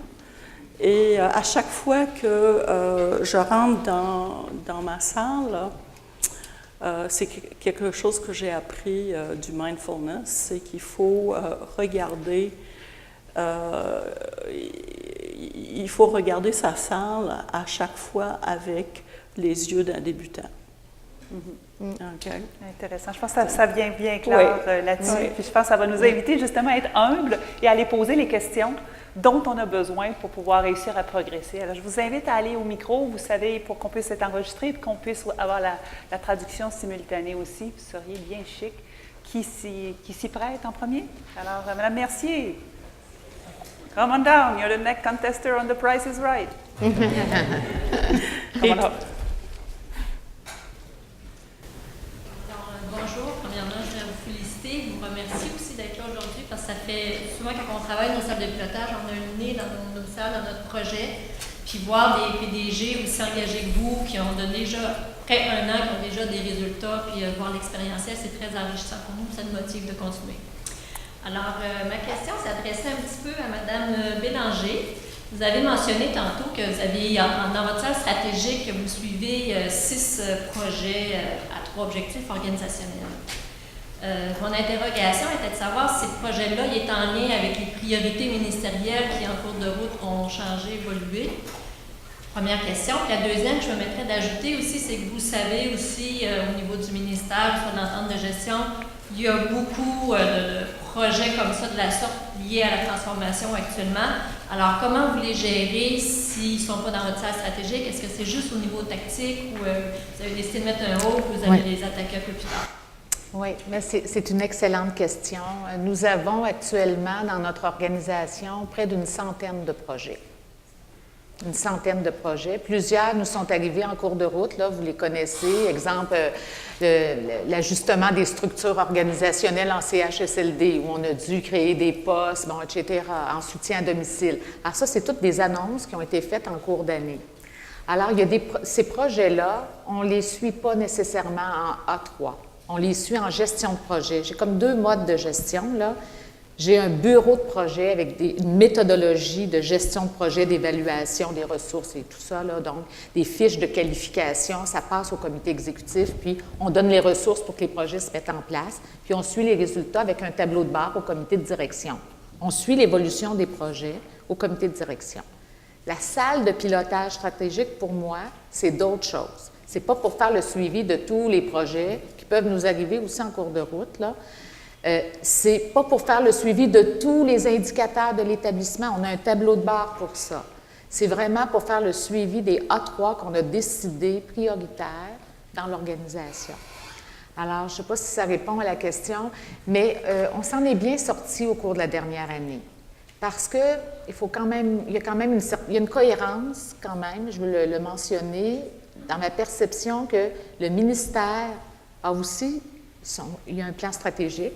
Et à chaque fois que je rentre dans ma salle, c'est quelque chose que j'ai appris du mindfulness, c'est qu'il faut regarder sa salle à chaque fois avec les yeux d'un débutant. Okay. Intéressant. Je pense que ça vient bien clair là-dessus. Oui. Puis je pense que ça va nous inviter justement à être humbles et à aller poser les questions dont on a besoin pour pouvoir réussir à progresser. Alors, je vous invite à aller au micro, vous savez, pour qu'on puisse être enregistré et qu'on puisse avoir la traduction simultanée aussi. Vous seriez bien chic. Qui s'y prête en premier? Alors, Mme Mercier, come on down. You're the next contester on The Price is Right. Come on up. Bonjour, premièrement, je voudrais vous féliciter, vous remercier aussi d'être là aujourd'hui parce que ça fait souvent quand on travaille dans nos salles de pilotage, on a le nez dans nos salles, dans notre projet, puis voir des PDG aussi engagés que vous, qui ont donné déjà près d'un an, qui ont déjà des résultats, puis voir l'expérientiel, c'est très enrichissant pour nous, ça nous motive de continuer. Alors, ma question s'adressait un petit peu à Mme Bélanger. Vous avez mentionné tantôt que vous avez, dans votre salle stratégique, que vous suivez 6 projets à 3 objectifs organisationnels. Mon interrogation était de savoir si ce projet-là est en lien avec les priorités ministérielles qui, en cours de route, ont changé, évolué. Première question. Puis la deuxième, je me mettrais d'ajouter aussi, c'est que vous savez aussi, au niveau du ministère, sur l'entente de gestion, il y a beaucoup de projets comme ça, de la sorte, liés à la transformation actuellement. Alors, comment vous les gérez s'ils ne sont pas dans votre salle stratégique? Est-ce que c'est juste au niveau tactique ou vous avez décidé de mettre un haut et vous allez les attaquer un peu plus tard? Oui, mais c'est une excellente question. Nous avons actuellement dans notre organisation près d'une centaine de projets. Une centaine de projets. Plusieurs nous sont arrivés en cours de route, là, vous les connaissez. Exemple, l'ajustement des structures organisationnelles en CHSLD, où on a dû créer des postes, bon, etc., en soutien à domicile. Alors ça, c'est toutes des annonces qui ont été faites en cours d'année. Alors, il y a ces projets-là, on ne les suit pas nécessairement en A3. On les suit en gestion de projet. J'ai comme 2 modes de gestion, là. J'ai un bureau de projet avec une méthodologie de gestion de projet, d'évaluation des ressources et tout ça, là, donc des fiches de qualification, ça passe au comité exécutif, puis on donne les ressources pour que les projets se mettent en place, puis on suit les résultats avec un tableau de bord au comité de direction. On suit l'évolution des projets au comité de direction. La salle de pilotage stratégique, pour moi, c'est d'autres choses. C'est pas pour faire le suivi de tous les projets qui peuvent nous arriver aussi en cours de route, là. C'est pas pour faire le suivi de tous les indicateurs de l'établissement. On a un tableau de bord pour ça. C'est vraiment pour faire le suivi des A3 qu'on a décidé prioritaires dans l'organisation. Alors, je ne sais pas si ça répond à la question, mais on s'en est bien sorti au cours de la dernière année. Parce qu'il faut quand même, il y a une cohérence quand même, je veux le mentionner, dans ma perception que le ministère a aussi, il y a un plan stratégique.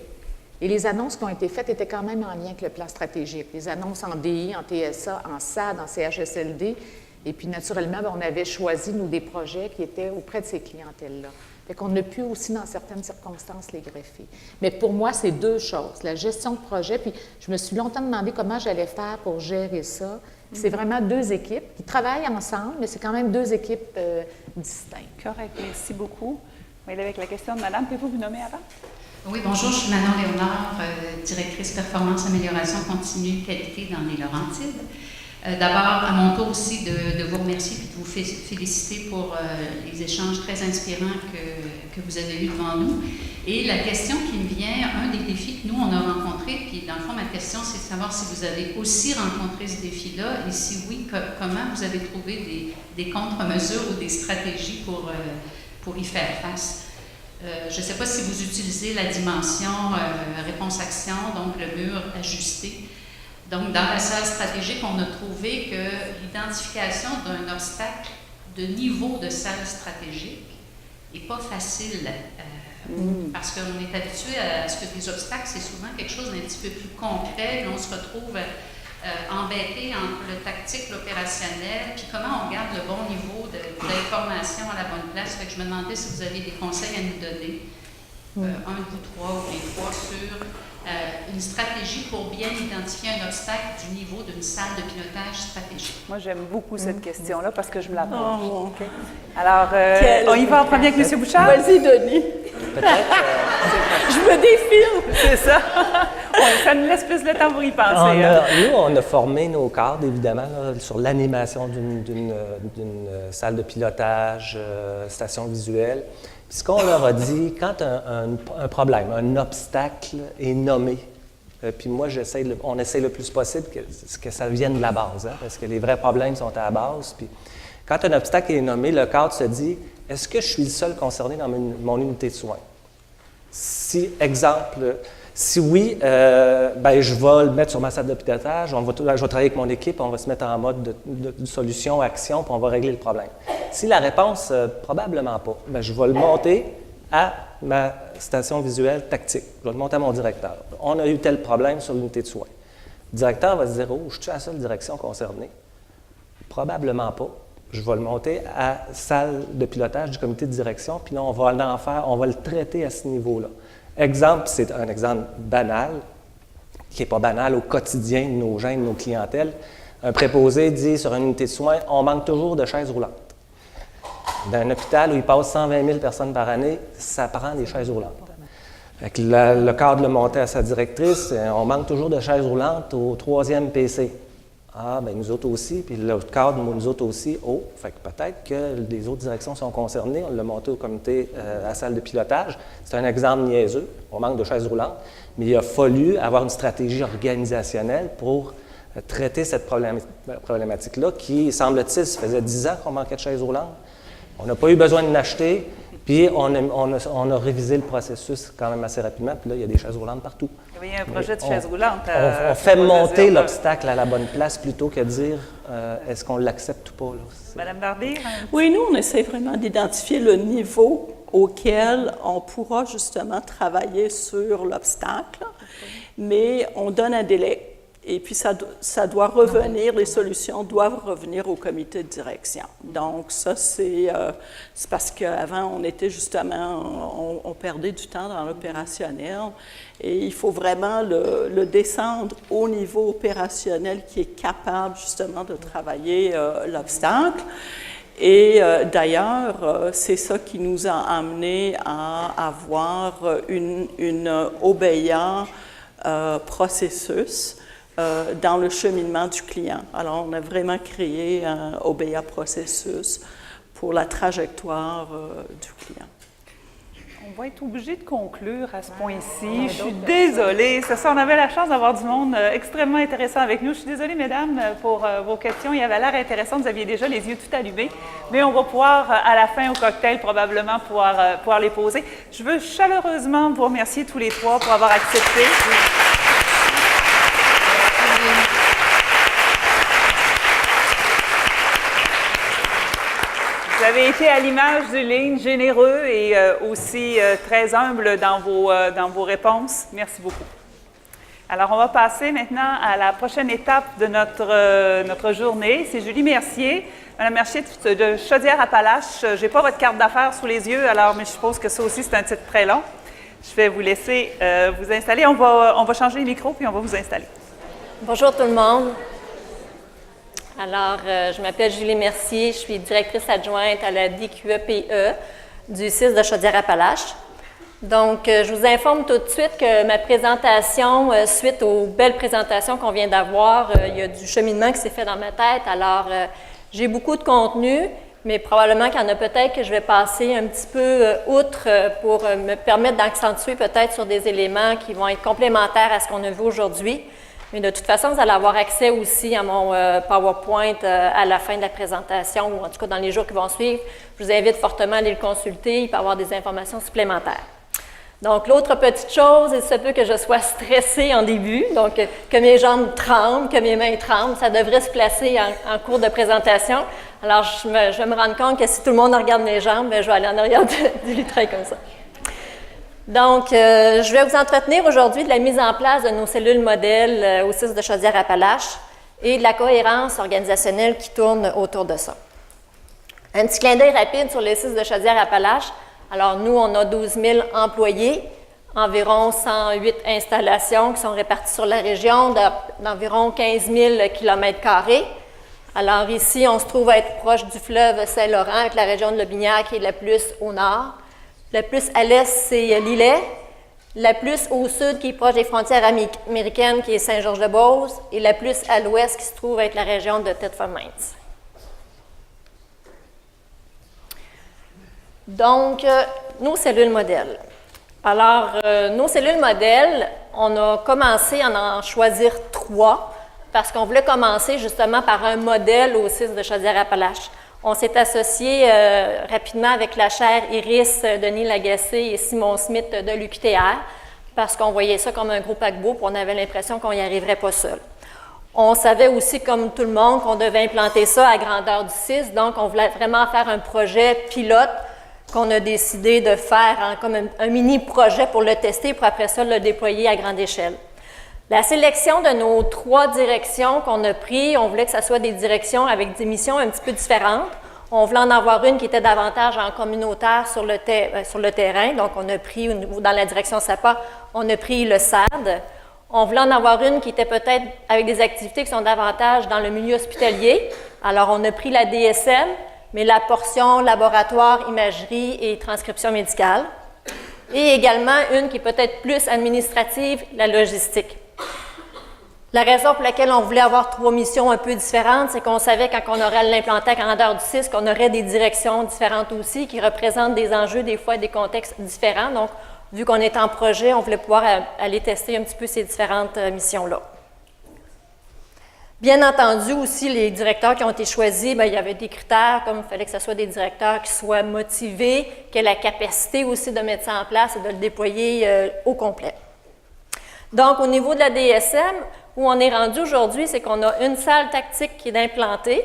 Et les annonces qui ont été faites étaient quand même en lien avec le plan stratégique. Les annonces en DI, en TSA, en SAD, en CHSLD. Et puis, naturellement, on avait choisi, nous, des projets qui étaient auprès de ces clientèles-là. Fait qu'on a pu aussi, dans certaines circonstances, les greffer. Mais pour moi, c'est 2 choses. La gestion de projet, puis je me suis longtemps demandé comment j'allais faire pour gérer ça. C'est vraiment 2 équipes qui travaillent ensemble, mais c'est quand même 2 équipes distinctes. Correct. Merci beaucoup. On va aller avec la question de Madame. Pouvez-vous vous nommer avant? Oui, bonjour, je suis Manon Léonard, directrice performance, amélioration continue, qualité dans les Laurentides. D'abord, à mon tour aussi de vous remercier et de vous féliciter pour les échanges très inspirants que vous avez eus devant nous. Et la question qui me vient, un des défis que nous, on a rencontrés, puis dans le fond, ma question, c'est de savoir si vous avez aussi rencontré ce défi-là et si oui, comment vous avez trouvé des contre-mesures ou des stratégies pour y faire face. Je ne sais pas si vous utilisez la dimension réponse-action, donc le mur ajusté. Donc, dans la salle stratégique, on a trouvé que l'identification d'un obstacle de niveau de salle stratégique n'est pas facile parce qu'on est habitué à ce que des obstacles, c'est souvent quelque chose d'un petit peu plus concret. Là, on se retrouve embêté entre le tactique, l'opérationnel, puis comment on garde le bon niveau d'information à la bonne place. Fait que je me demandais si vous avez des conseils à nous donner, un de vous trois ou les trois, sur une stratégie pour bien identifier un obstacle du niveau d'une salle de pilotage stratégique. Moi, j'aime beaucoup cette question-là parce que je me la pose. Oh, OK. Alors, on y va en premier avec M. Bouchard? Vas-y, Denis. Peut-être. Je me défile. C'est ça. Ça nous laisse plus le temps pour y penser. Nous, on a formé nos cadres, évidemment, là, sur l'animation d'une salle de pilotage, station visuelle. Puis ce qu'on leur a dit, quand un problème, un obstacle est nommé, puis moi, on essaie le plus possible que ça vienne de la base, hein, parce que les vrais problèmes sont à la base. Puis quand un obstacle est nommé, le cadre se dit, est-ce que je suis le seul concerné dans mon unité de soins? Si, exemple, si oui, je vais le mettre sur ma salle de pilotage, je vais travailler avec mon équipe, on va se mettre en mode de solution, action, puis on va régler le problème. Si la réponse, probablement pas, je vais le monter à ma station visuelle tactique. Je vais le monter à mon directeur. On a eu tel problème sur l'unité de soins. Le directeur va se dire, je suis la seule direction concernée? Probablement pas. Je vais le monter à la salle de pilotage du comité de direction, puis là, on va le traiter à ce niveau-là. Exemple, c'est un exemple banal, qui n'est pas banal au quotidien de nos gens, de nos clientèles. Un préposé dit sur une unité de soins, on manque toujours de chaises roulantes. Dans un hôpital où il passe 120 000 personnes par année, ça prend des chaises roulantes. Fait que le cadre le montait à sa directrice, on manque toujours de chaises roulantes au 3e PC. Ah, bien nous autres aussi, puis l'autre cadre, nous autres aussi. Oh, fait que peut-être que les autres directions sont concernées. On l'a monté au comité à la salle de pilotage. C'est un exemple niaiseux, on manque de chaises roulantes, mais il a fallu avoir une stratégie organisationnelle pour traiter cette problématique-là qui, semble-t-il, ça faisait 10 ans qu'on manquait de chaises roulantes. On n'a pas eu besoin de l'acheter, puis on a révisé le processus quand même assez rapidement, puis là, il y a des chaises roulantes partout. Il y a un projet de chaise roulante. On fait monter l'obstacle à la bonne place plutôt que de dire est-ce qu'on l'accepte ou pas. Là. Madame Barbier? Oui, nous, on essaie vraiment d'identifier le niveau auquel on pourra justement travailler sur l'obstacle, mais on donne un délai. Et puis, ça doit revenir, les solutions doivent revenir au comité de direction. Donc, ça, c'est parce qu'avant, on était justement, on perdait du temps dans l'opérationnel. Et il faut vraiment le descendre au niveau opérationnel qui est capable justement de travailler l'obstacle. Et d'ailleurs, c'est ça qui nous a amené à avoir une OBEA processus dans le cheminement du client. Alors, on a vraiment créé un OBEA processus pour la trajectoire du client. On va être obligé de conclure à ce point-ci. Je suis désolée. C'est ça, on avait la chance d'avoir du monde extrêmement intéressant avec nous. Je suis désolée, mesdames, pour vos questions. Il avait l'air intéressant. Vous aviez déjà les yeux tout allumés. Mais on va pouvoir, à la fin, au cocktail, probablement pouvoir les poser. Je veux chaleureusement vous remercier tous les trois pour avoir accepté. Vous avez été à l'image du Lean, généreux et aussi très humble dans vos réponses. Merci beaucoup. Alors, on va passer maintenant à la prochaine étape de notre journée. C'est Julie Mercier. Madame Mercier de Chaudière-Appalaches. Je n'ai pas votre carte d'affaires sous les yeux, mais je suppose que ça aussi, c'est un titre très long. Je vais vous laisser vous installer. On va changer les micros, puis on va vous installer. Bonjour tout le monde. Alors, je m'appelle Julie Mercier, je suis directrice adjointe à la DQEPE du CIS de Chaudière-Appalaches. Donc, je vous informe tout de suite que ma présentation, suite aux belles présentations qu'on vient d'avoir, il y a du cheminement qui s'est fait dans ma tête. Alors, j'ai beaucoup de contenu, mais probablement qu'il y en a peut-être que je vais passer un petit peu outre pour me permettre d'accentuer peut-être sur des éléments qui vont être complémentaires à ce qu'on a vu aujourd'hui. Mais de toute façon, vous allez avoir accès aussi à mon PowerPoint à la fin de la présentation, ou en tout cas dans les jours qui vont suivre. Je vous invite fortement à aller le consulter, il peut y avoir des informations supplémentaires. Donc, l'autre petite chose, il se peut que je sois stressée en début, donc que mes jambes tremblent, que mes mains tremblent, ça devrait se placer en cours de présentation. Alors, je vais me rendre compte que si tout le monde regarde mes jambes, bien, je vais aller en arrière du vitrail comme ça. Donc, je vais vous entretenir aujourd'hui de la mise en place de nos cellules modèles au CIS de Chaudière-Appalaches. et de la cohérence organisationnelle qui tourne autour de ça. Un petit clin d'œil rapide sur les 6 de Chaudière-Appalaches. Alors, nous, on a 12 000 employés, environ 108 installations qui sont réparties sur la région d'environ 15 000 km². Alors, ici, on se trouve à être proche du fleuve Saint-Laurent, avec la région de Lobinière qui est la plus au nord. La plus à l'est, c'est Lillet. La plus au sud, qui est proche des frontières américaines, qui est Saint-Georges-de-Beauce. Et la plus à l'ouest, qui se trouve à être la région de Thetford-Mines. Donc, nos cellules modèles. Alors, nos cellules modèles, on a commencé à en choisir 3 parce qu'on voulait commencer justement par un modèle au 6 de Chaudière-Appalaches. On s'est associé rapidement avec la chaire Iris, Denis Lagacé et Simon Smith de l'UQTR parce qu'on voyait ça comme un gros paquebot et on avait l'impression qu'on n'y arriverait pas seul. On savait aussi, comme tout le monde, qu'on devait implanter ça à grandeur du 6, donc on voulait vraiment faire un projet pilote qu'on a décidé de faire comme un mini-projet pour le tester, pour après ça le déployer à grande échelle. La sélection de nos 3 directions qu'on a prises, on voulait que ce soit des directions avec des missions un petit peu différentes. On voulait en avoir une qui était davantage en communautaire sur le terrain, donc on a pris, dans la direction SAPA, on a pris le SAD. On voulait en avoir une qui était peut-être avec des activités qui sont davantage dans le milieu hospitalier, alors on a pris la DSM, mais la portion laboratoire, imagerie et transcription médicale. Et également une qui est peut-être plus administrative, la logistique. La raison pour laquelle on voulait avoir 3 missions un peu différentes, c'est qu'on savait quand on aurait l'implanté à grandeur du 6 qu'on aurait des directions différentes aussi qui représentent des enjeux, des fois des contextes différents. Donc, vu qu'on est en projet, on voulait pouvoir aller tester un petit peu ces différentes missions-là. Bien entendu, aussi, les directeurs qui ont été choisis, bien, il y avait des critères, comme il fallait que ce soit des directeurs qui soient motivés, qui aient la capacité aussi de mettre ça en place et de le déployer au complet. Donc, au niveau de la DSM, où on est rendu aujourd'hui, c'est qu'on a une salle tactique qui est implantée,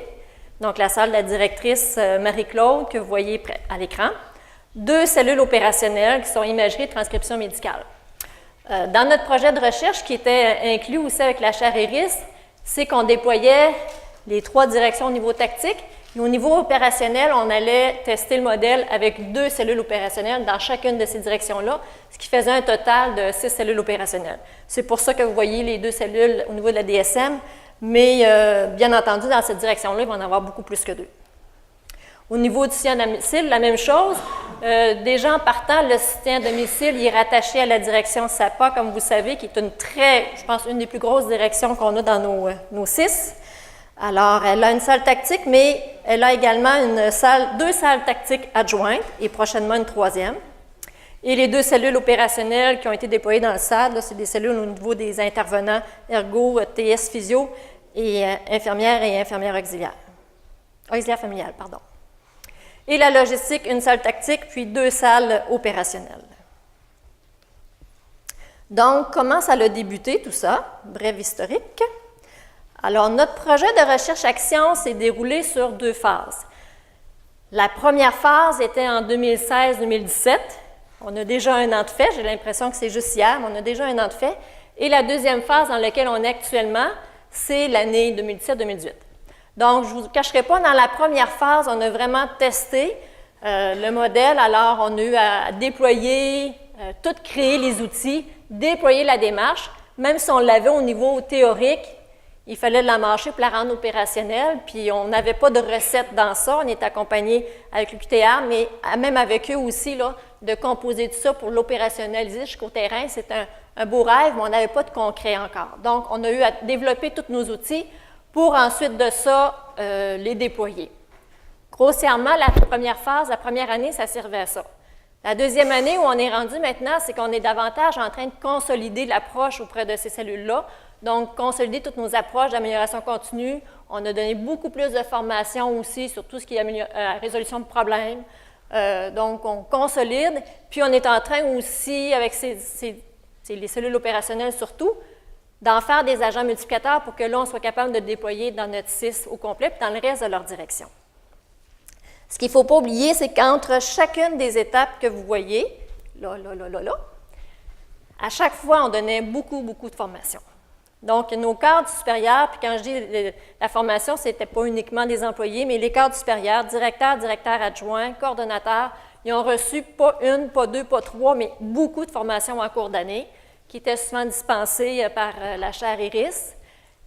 donc la salle de la directrice Marie-Claude, que vous voyez à l'écran, 2 cellules opérationnelles qui sont imagerie et transcription médicale. Dans notre projet de recherche, qui était inclus aussi avec la chaire Iris, c'est qu'on déployait les 3 directions au niveau tactique. Et au niveau opérationnel, on allait tester le modèle avec 2 cellules opérationnelles dans chacune de ces directions-là, ce qui faisait un total de 6 cellules opérationnelles. C'est pour ça que vous voyez les 2 cellules au niveau de la DSM, mais bien entendu, dans cette direction-là, il va en avoir beaucoup plus que 2. Au niveau du soutien à domicile, la même chose. Déjà en partant, le soutien à domicile il est rattaché à la direction SAPA, comme vous savez, qui est je pense, une des plus grosses directions qu'on a dans nos 6. Alors, elle a une salle tactique, mais elle a également 2 salles tactiques adjointes et prochainement une 3e. Et les 2 cellules opérationnelles qui ont été déployées dans le SAD, c'est des cellules au niveau des intervenants ergo, TS physio et infirmières et infirmières auxiliaires. Auxiliaires familiales, pardon. Et la logistique, une salle tactique, puis 2 salles opérationnelles. Donc, comment ça a débuté tout ça? Brève historique. Alors, notre projet de recherche-action s'est déroulé sur 2 phases. La première phase était en 2016-2017. On a déjà 1 an de fait. J'ai l'impression que c'est juste hier, mais on a déjà 1 an de fait. Et la deuxième phase dans laquelle on est actuellement, c'est l'année 2017-2018. Donc, je ne vous cacherai pas, dans la première phase, on a vraiment testé le modèle. Alors, on a eu à déployer, tout créer les outils, déployer la démarche. Même si on l'avait au niveau théorique, il fallait la marcher pour la rendre opérationnelle. Puis, on n'avait pas de recette dans ça. On est accompagné avec l'UQTR, mais même avec eux aussi, là, de composer tout ça pour l'opérationnaliser jusqu'au terrain. C'est un beau rêve, mais on n'avait pas de concret encore. Donc, on a eu à développer tous nos outils pour ensuite de ça, les déployer. Grossièrement, la première phase, la première année, ça servait à ça. La deuxième année où on est rendu maintenant, c'est qu'on est davantage en train de consolider l'approche auprès de ces cellules-là. Donc, consolider toutes nos approches d'amélioration continue. On a donné beaucoup plus de formation aussi sur tout ce qui est résolution de problèmes. Donc, on consolide. Puis, on est en train aussi, avec les cellules opérationnelles surtout, d'en faire des agents multiplicateurs pour que là, on soit capable de déployer dans notre 6 au complet puis dans le reste de leur direction. Ce qu'il ne faut pas oublier, c'est qu'entre chacune des étapes que vous voyez, là, à chaque fois, on donnait beaucoup de formation. Donc, nos cadres supérieurs, puis quand je dis la formation, ce n'était pas uniquement des employés, mais les cadres supérieurs, directeurs, directeurs adjoints, coordonnateurs, ils ont reçu pas une, pas deux, pas trois, mais beaucoup de formations en cours d'année qui étaient souvent dispensées par la chaire Iris.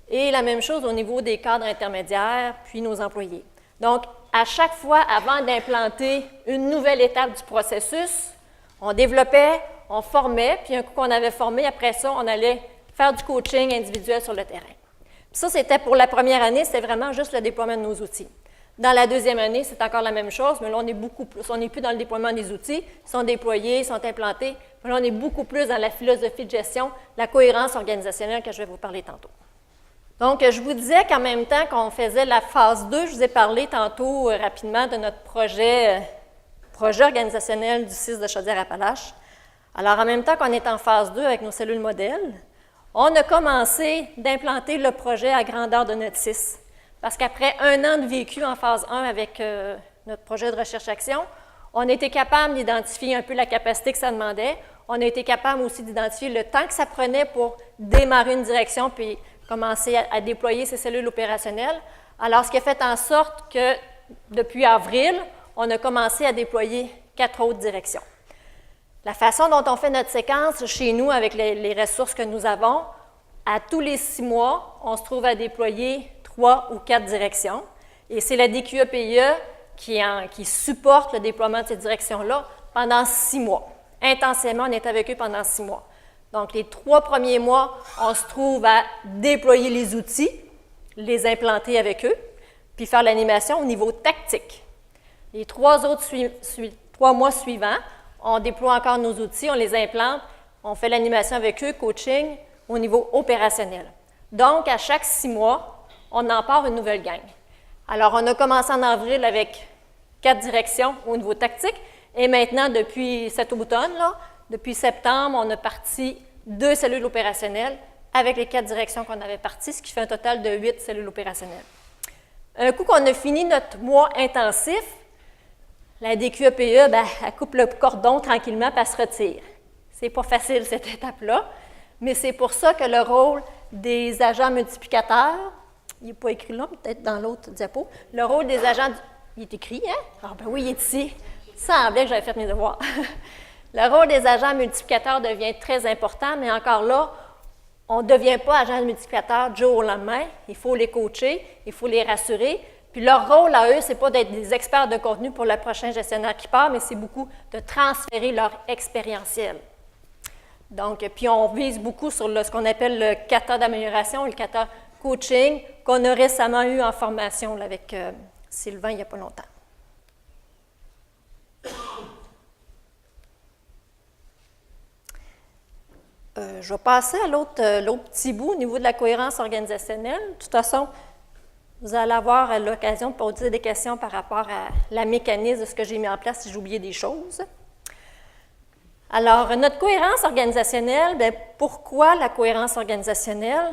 Et la même chose au niveau des cadres intermédiaires, puis nos employés. Donc, à chaque fois, avant d'implanter une nouvelle étape du processus, on développait, on formait, puis un coup qu'on avait formé, après ça, on allait faire du coaching individuel sur le terrain. Puis ça, c'était pour la première année, c'était vraiment juste le déploiement de nos outils. Dans la deuxième année, c'est encore la même chose, mais là, on est beaucoup plus. On n'est plus dans le déploiement des outils, ils sont déployés, ils sont implantés. Mais là, on est beaucoup plus dans la philosophie de gestion, la cohérence organisationnelle que je vais vous parler tantôt. Donc, je vous disais qu'en même temps qu'on faisait la phase 2, je vous ai parlé tantôt rapidement de notre projet organisationnel du CIS de Chaudière-Appalaches. Alors, en même temps qu'on est en phase 2 avec nos cellules modèles, on a commencé d'implanter le projet à grandeur de notre CIS. Parce qu'après 1 an de vécu en phase 1 avec notre projet de recherche-action, on a été capable d'identifier un peu la capacité que ça demandait. On a été capable aussi d'identifier le temps que ça prenait pour démarrer une direction puis commencer à déployer ces cellules opérationnelles. Alors, ce qui a fait en sorte que depuis avril, on a commencé à déployer 4 autres directions. La façon dont on fait notre séquence chez nous avec les ressources que nous avons, à tous les 6 mois, on se trouve à déployer 3 ou 4 directions. Et c'est la DQE-PIE qui supporte le déploiement de ces directions-là pendant 6 mois. Intensément, on est avec eux pendant 6 mois. Donc, les 3 premiers mois, on se trouve à déployer les outils, les implanter avec eux, puis faire l'animation au niveau tactique. Les 3 mois suivants, on déploie encore nos outils, on les implante, on fait l'animation avec eux, coaching, au niveau opérationnel. Donc, à chaque 6 mois, on en part une nouvelle gang. Alors, on a commencé en avril avec 4 directions au niveau tactique, et maintenant, depuis cet automne, depuis septembre, on a parti 2 cellules opérationnelles avec les 4 directions qu'on avait parties, ce qui fait un total de 8 cellules opérationnelles. Un coup qu'on a fini notre mois intensif, la DQE-PE, elle coupe le cordon tranquillement et elle se retire. C'est pas facile, cette étape-là, mais c'est pour ça que le rôle des agents multiplicateurs, il n'est pas écrit là, peut-être dans l'autre diapo, le rôle des agents, il est écrit, hein? Ah ben oui, il est ici. Il semblait que j'avais fait mes devoirs. Le rôle des agents multiplicateurs devient très important, mais encore là, on ne devient pas agent multiplicateur du jour au lendemain. Il faut les coacher, il faut les rassurer. Puis leur rôle à eux, ce n'est pas d'être des experts de contenu pour le prochain gestionnaire qui part, mais c'est beaucoup de transférer leur expérientiel. Donc, puis on vise beaucoup sur ce qu'on appelle le kata d'amélioration, le kata coaching, qu'on a récemment eu en formation là, avec Sylvain il n'y a pas longtemps. Je vais passer à l'autre petit bout au niveau de la cohérence organisationnelle. De toute façon, vous allez avoir l'occasion de poser des questions par rapport à la mécanisme de ce que j'ai mis en place si j'ai oublié des choses. Alors, notre cohérence organisationnelle, bien, pourquoi la cohérence organisationnelle?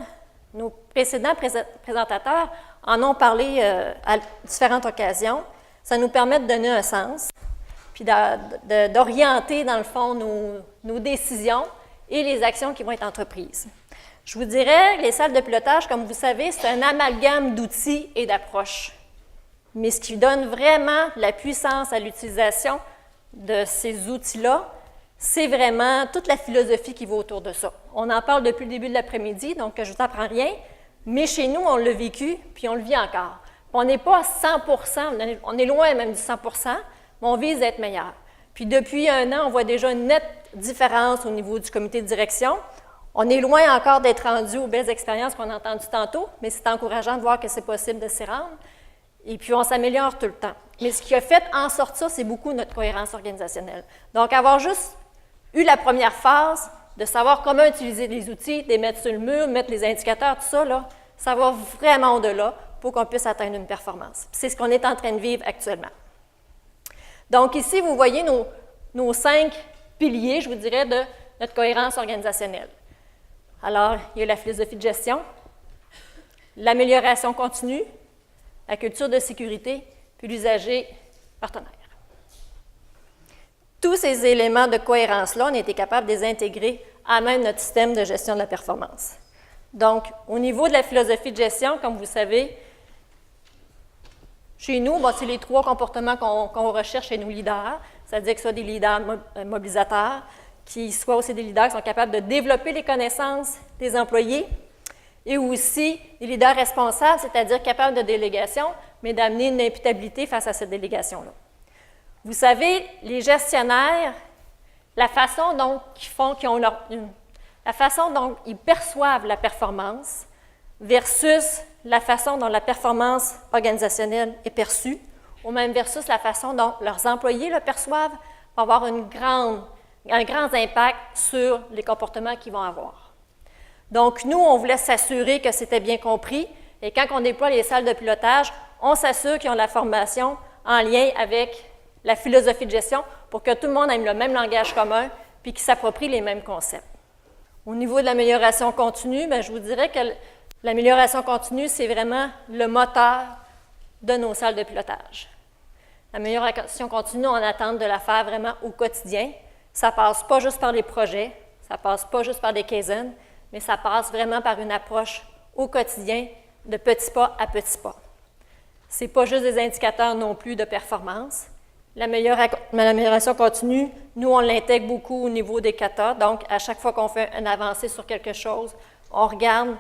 Nos précédents présentateurs en ont parlé à différentes occasions. Ça nous permet de donner un sens, puis d'orienter, dans le fond, nos décisions et les actions qui vont être entreprises. Je vous dirais, les salles de pilotage, comme vous savez, c'est un amalgame d'outils et d'approches. Mais ce qui donne vraiment la puissance à l'utilisation de ces outils-là, c'est vraiment toute la philosophie qui va autour de ça. On en parle depuis le début de l'après-midi, donc je ne vous apprends rien, mais chez nous, on l'a vécu, puis on le vit encore. On n'est pas à 100%, on est loin même du 100%, mais on vise à être meilleur. Puis depuis 1 an, on voit déjà une nette différence au niveau du comité de direction. On est loin encore d'être rendu aux belles expériences qu'on a entendues tantôt, mais c'est encourageant de voir que c'est possible de s'y rendre. Et puis, on s'améliore tout le temps. Mais ce qui a fait en sorte ça, c'est beaucoup notre cohérence organisationnelle. Donc, avoir juste eu la première phase, de savoir comment utiliser les outils, de les mettre sur le mur, mettre les indicateurs, tout ça, là, ça va vraiment au-delà pour qu'on puisse atteindre une performance. C'est ce qu'on est en train de vivre actuellement. Donc, ici, vous voyez nos 5 piliers, je vous dirais, de notre cohérence organisationnelle. Alors, il y a la philosophie de gestion, l'amélioration continue, la culture de sécurité, puis l'usager partenaire. Tous ces éléments de cohérence-là, on a été capable de les intégrer à même notre système de gestion de la performance. Donc, au niveau de la philosophie de gestion, comme vous savez, chez nous, c'est les 3 comportements qu'on recherche chez nos leaders, c'est-à-dire que ce soit des leaders mobilisateurs, qui soient aussi des leaders qui sont capables de développer les connaissances des employés, et aussi des leaders responsables, c'est-à-dire capables de délégation, mais d'amener une imputabilité face à cette délégation-là. Vous savez, les gestionnaires, la façon dont ils perçoivent la performance versus la façon dont la performance organisationnelle est perçue, ou même versus la façon dont leurs employés le perçoivent, va avoir un grand impact sur les comportements qu'ils vont avoir. Donc, nous, on voulait s'assurer que c'était bien compris, et quand on déploie les salles de pilotage, on s'assure qu'ils ont la formation en lien avec la philosophie de gestion pour que tout le monde ait le même langage commun puis qu'ils s'approprient les mêmes concepts. Au niveau de l'amélioration continue, je vous dirais que l'amélioration continue, c'est vraiment le moteur de nos salles de pilotage. L'amélioration continue, on attend de la faire vraiment au quotidien. Ça ne passe pas juste par les projets, ça ne passe pas juste par des kaizen, mais ça passe vraiment par une approche au quotidien, de petits pas à petits pas. Ce n'est pas juste des indicateurs non plus de performance. L'amélioration continue, nous, on l'intègre beaucoup au niveau des katas. Donc, à chaque fois qu'on fait une avancée sur quelque chose, on regarde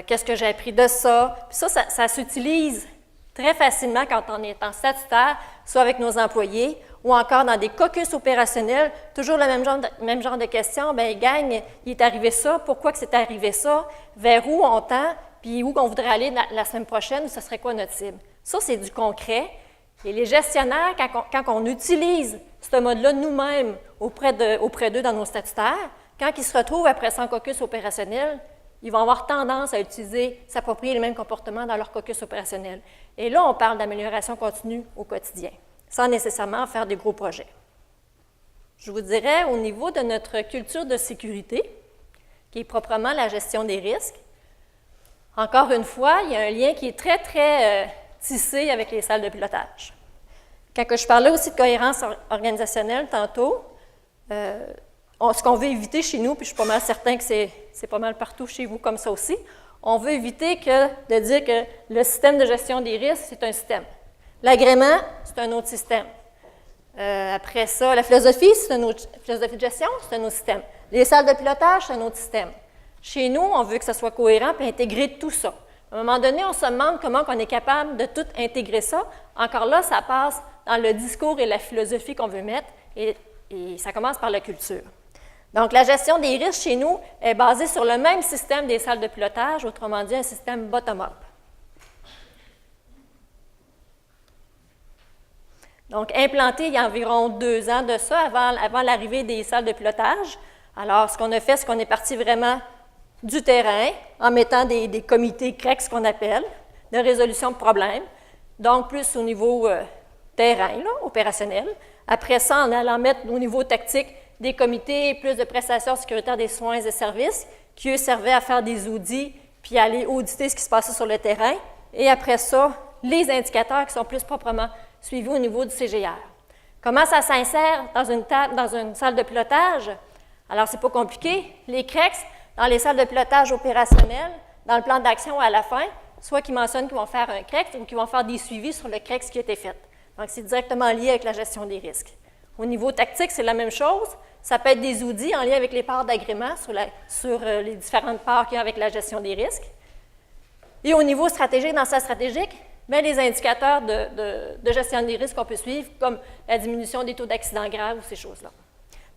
qu'est-ce que j'ai appris de ça. Puis ça s'utilise très facilement quand on est en statutaire, soit avec nos employés ou encore dans des caucus opérationnels. Toujours le même genre de questions. Bien, gang, il est arrivé ça, pourquoi que c'est arrivé ça, vers où on tend, puis où on voudrait aller la semaine prochaine, ce serait quoi notre cible. Ça, c'est du concret. Et les gestionnaires, quand on utilise ce mode-là nous-mêmes auprès d'eux dans nos statutaires, quand ils se retrouvent après ça en caucus opérationnel, ils vont avoir tendance à s'approprier les mêmes comportements dans leur caucus opérationnel. Et là, on parle d'amélioration continue au quotidien, sans nécessairement faire des gros projets. Je vous dirais, au niveau de notre culture de sécurité, qui est proprement la gestion des risques, encore une fois, il y a un lien qui est très, très tissé avec les salles de pilotage. Quand je parlais aussi de cohérence organisationnelle tantôt, ce qu'on veut éviter chez nous, puis je suis pas mal certain que c'est pas mal partout chez vous comme ça aussi, on veut éviter de dire que le système de gestion des risques, c'est un système. L'agrément, c'est un autre système. Après ça, la philosophie, c'est une autre philosophie de gestion, c'est un autre système. Les salles de pilotage, c'est un autre système. Chez nous, on veut que ça soit cohérent et intégrer tout ça. À un moment donné, on se demande comment on est capable de tout intégrer ça. Encore là, ça passe dans le discours et la philosophie qu'on veut mettre, et ça commence par la culture. Donc, la gestion des risques chez nous est basée sur le même système des salles de pilotage, autrement dit, un système bottom-up. Donc, implanté il y a environ 2 ans de ça, avant l'arrivée des salles de pilotage. Alors, ce qu'on a fait, c'est qu'on est parti vraiment du terrain en mettant des comités CREC, ce qu'on appelle, de résolution de problèmes, donc plus au niveau terrain, là, opérationnel. Après ça, en allant mettre au niveau tactique des comités plus de prestations sécuritaires des soins et services qui, eux, servaient à faire des audits puis aller auditer ce qui se passait sur le terrain. Et après ça, les indicateurs qui sont plus proprement suivis au niveau du CGR. Comment ça s'insère dans une salle de pilotage? Alors, c'est pas compliqué. Les CREX, dans les salles de pilotage opérationnelles, dans le plan d'action à la fin, soit qu'ils mentionnent qu'ils vont faire un CREX ou qu'ils vont faire des suivis sur le CREX qui a été fait. Donc, c'est directement lié avec la gestion des risques. Au niveau tactique, c'est la même chose. Ça peut être des audits en lien avec les parts d'agrément sur les différentes parts qu'il y a avec la gestion des risques. Et au niveau stratégique, dans sa stratégique, bien, les indicateurs de gestion des risques qu'on peut suivre, comme la diminution des taux d'accidents graves ou ces choses-là.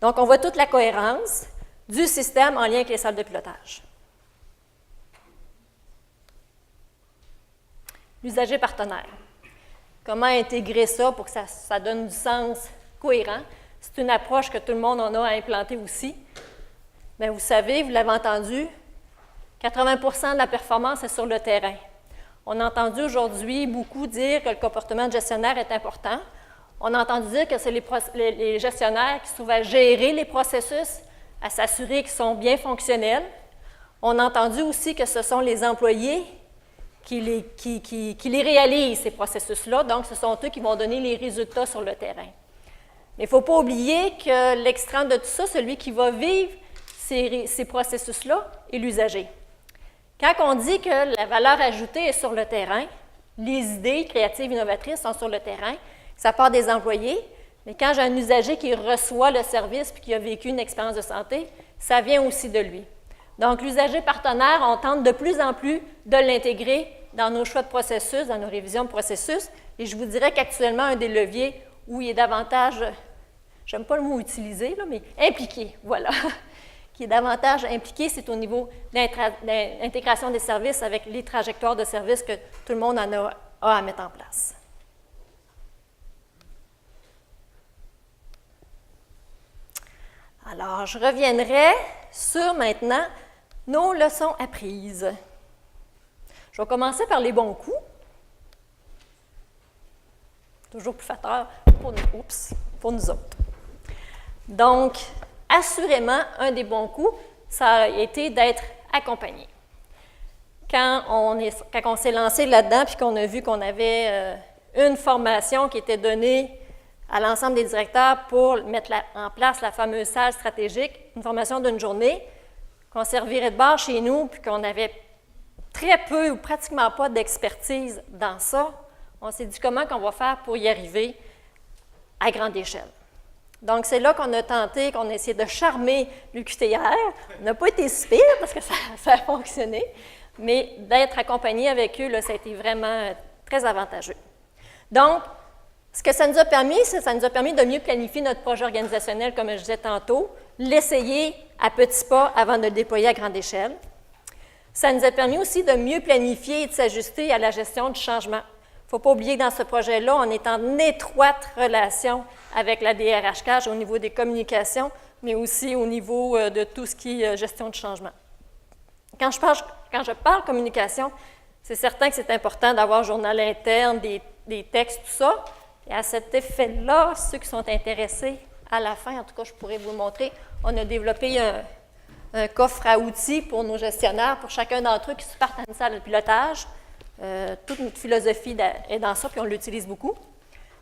Donc, on voit toute la cohérence du système en lien avec les salles de pilotage. L'usager partenaire. Comment intégrer ça pour que ça donne du sens cohérent? C'est une approche que tout le monde en a à implanter aussi. Bien, vous savez, vous l'avez entendu, 80% de la performance est sur le terrain. On a entendu aujourd'hui beaucoup dire que le comportement de gestionnaire est important. On a entendu dire que c'est les gestionnaires qui se trouvent à gérer les processus, à s'assurer qu'ils sont bien fonctionnels. On a entendu aussi que ce sont les employés qui les réalisent, ces processus-là. Donc, ce sont eux qui vont donner les résultats sur le terrain. Mais il ne faut pas oublier que l'extrême de tout ça, celui qui va vivre ces processus-là, est l'usager. Quand on dit que la valeur ajoutée est sur le terrain, les idées créatives innovatrices sont sur le terrain, ça part des employés, mais quand j'ai un usager qui reçoit le service et qui a vécu une expérience de santé, ça vient aussi de lui. Donc, l'usager partenaire, on tente de plus en plus de l'intégrer dans nos choix de processus, dans nos révisions de processus, et je vous dirais qu'actuellement, un des leviers où il est davantage, j'aime pas le mot utiliser, là, mais impliqué, voilà, qui est davantage impliqué, c'est au niveau d'intégration des services avec les trajectoires de services que tout le monde en a à mettre en place. Alors, je reviendrai sur maintenant nos leçons apprises. Je vais commencer par les bons coups. Toujours plus flatteur pour nous autres. Donc, assurément, un des bons coups, ça a été d'être accompagné. Quand on s'est lancé là-dedans puis qu'on a vu qu'on avait une formation qui était donnée à l'ensemble des directeurs pour mettre en place la fameuse salle stratégique, une formation d'une journée, qu'on servirait de bord chez nous, puis qu'on avait très peu ou pratiquement pas d'expertise dans ça, on s'est dit comment qu'on va faire pour y arriver à grande échelle. Donc, c'est là qu'on a tenté, qu'on a essayé de charmer l'UQTR. On n'a pas été si pire parce que ça a fonctionné, mais d'être accompagné avec eux, là, ça a été vraiment très avantageux. Donc, ce que ça nous a permis, c'est ça nous a permis de mieux planifier notre projet organisationnel, comme je disais tantôt, l'essayer à petits pas avant de le déployer à grande échelle. Ça nous a permis aussi de mieux planifier et de s'ajuster à la gestion du changement. Il ne faut pas oublier que dans ce projet-là, on est en étroite relation avec la DRHCAJ au niveau des communications, mais aussi au niveau de tout ce qui est gestion du changement. Quand je parle communication, c'est certain que c'est important d'avoir journal interne, des textes, tout ça. Et à cet effet-là, ceux qui sont intéressés, à la fin, en tout cas, je pourrais vous le montrer, on a développé un coffre à outils pour nos gestionnaires, pour chacun d'entre eux qui se partent à une salle de pilotage. Toute notre philosophie est dans ça, puis on l'utilise beaucoup.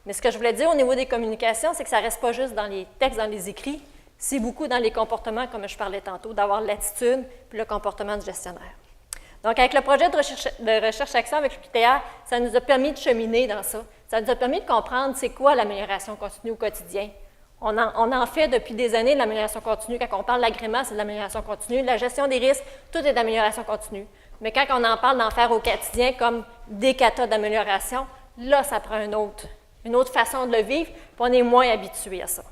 Mais ce que je voulais dire au niveau des communications, c'est que ça ne reste pas juste dans les textes, dans les écrits, c'est beaucoup dans les comportements, comme je parlais tantôt, d'avoir l'attitude puis le comportement du gestionnaire. Donc, avec le projet de recherche-action avec l'UQTR, ça nous a permis de cheminer dans ça. Ça nous a permis de comprendre c'est quoi l'amélioration continue au quotidien. On en fait depuis des années de l'amélioration continue. Quand on parle d'agrément, c'est de l'amélioration continue. La gestion des risques, tout est d'amélioration continue. Mais quand on en parle d'en faire au quotidien comme des katas d'amélioration, là, ça prend une autre façon de le vivre, puis on est moins habitué à ça.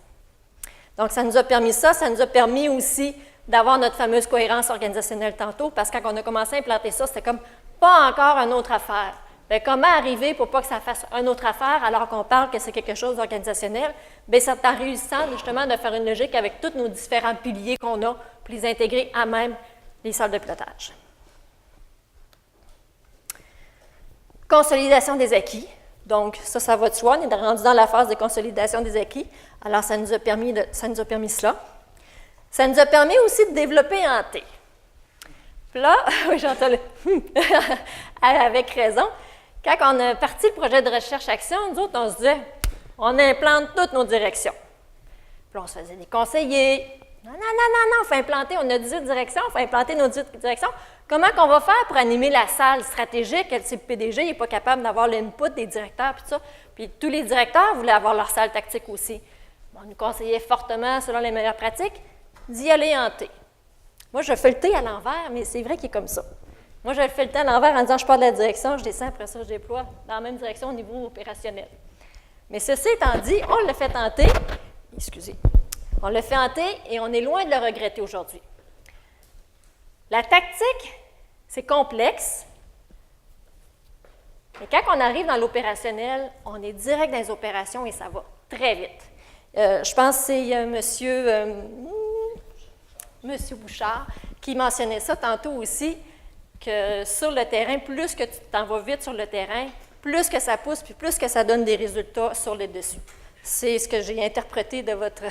Donc, ça nous a permis ça. Ça nous a permis aussi d'avoir notre fameuse cohérence organisationnelle tantôt, parce que quand on a commencé à implanter ça, c'était comme pas encore une autre affaire. Bien, comment arriver pour pas que ça fasse une autre affaire alors qu'on parle que c'est quelque chose d'organisationnel? Bien, c'est en réussissant justement de faire une logique avec tous nos différents piliers qu'on a pour les intégrer à même les salles de pilotage. Consolidation des acquis. Donc, ça va de soi. On est rendu dans la phase de consolidation des acquis. Alors, ça nous a permis cela. Ça nous a permis aussi de développer en T. Puis là, oui, j'entends le avec raison. Quand on a parti le projet de recherche-action, nous autres, on se disait, on implante toutes nos directions. Puis on se faisait des conseillers. Non, il faut implanter, on a 18 directions, il faut implanter nos 18 directions. Comment qu'on va faire pour animer la salle stratégique? Si le PDG n'est pas capable d'avoir l'input des directeurs, puis tout ça. Puis tous les directeurs voulaient avoir leur salle tactique aussi. On nous conseillait fortement, selon les meilleures pratiques, d'y aller en T. Moi, je fais le T à l'envers, mais c'est vrai qu'il est comme ça. Moi, je fais le T à l'envers en disant je pars de la direction, je descends, après ça, je déploie dans la même direction au niveau opérationnel. Mais ceci étant dit, on le fait en T, on le fait en T et on est loin de le regretter aujourd'hui. La tactique, c'est complexe, mais quand on arrive dans l'opérationnel, on est direct dans les opérations et ça va très vite. Je pense que c'est Monsieur Bouchard qui mentionnait ça tantôt aussi, que sur le terrain, plus que tu t'en vas vite sur le terrain, plus que ça pousse, puis plus que ça donne des résultats sur le dessus. C'est ce que j'ai interprété de votre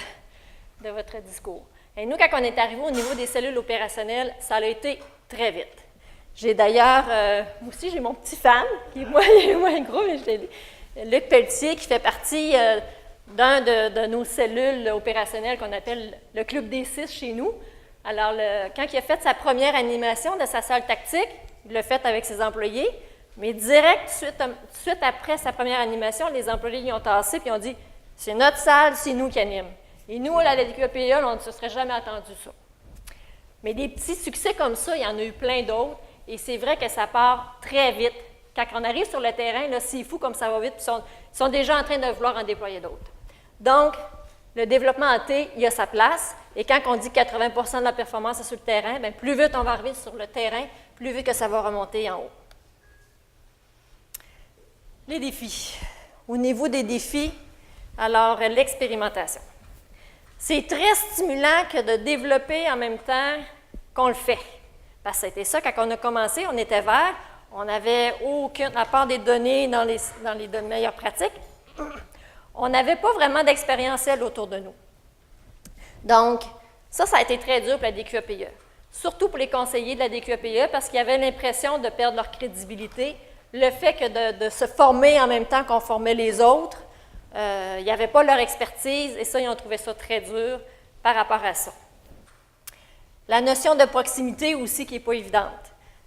discours. Et nous, quand on est arrivé au niveau des cellules opérationnelles, ça a été très vite. J'ai d'ailleurs, moi aussi, j'ai mon petit fan, qui est moins gros, mais j'ai Luc Pelletier, qui fait partie d'un de nos cellules opérationnelles qu'on appelle le Club des 6 chez nous. Alors, quand il a fait sa première animation de sa salle tactique, il l'a fait avec ses employés, mais direct, suite après sa première animation, les employés y ont tassé et ont dit « C'est notre salle, c'est nous qui anime. » Et nous, à la DQEPE, on ne se serait jamais attendu ça. Mais des petits succès comme ça, il y en a eu plein d'autres, et c'est vrai que ça part très vite. Quand on arrive sur le terrain, là, c'est fou comme ça va vite, puis ils sont déjà en train de vouloir en déployer d'autres. Donc, le développement en T, il a sa place, et quand on dit 80 de la performance est sur le terrain, bien, plus vite on va arriver sur le terrain, plus vite que ça va remonter en haut. Les défis. Au niveau des défis, alors l'expérimentation. C'est très stimulant que de développer en même temps qu'on le fait. Parce que c'était ça, quand on a commencé, on était vert, on n'avait aucune, à part des données dans les meilleures pratiques, on n'avait pas vraiment d'expérientiel autour de nous. Donc, ça a été très dur pour la DQEPE. Surtout pour les conseillers de la DQEPE, parce qu'ils avaient l'impression de perdre leur crédibilité. Le fait que de se former en même temps qu'on formait les autres, il n'y avait pas leur expertise, et ça, ils ont trouvé ça très dur par rapport à ça. La notion de proximité aussi qui n'est pas évidente.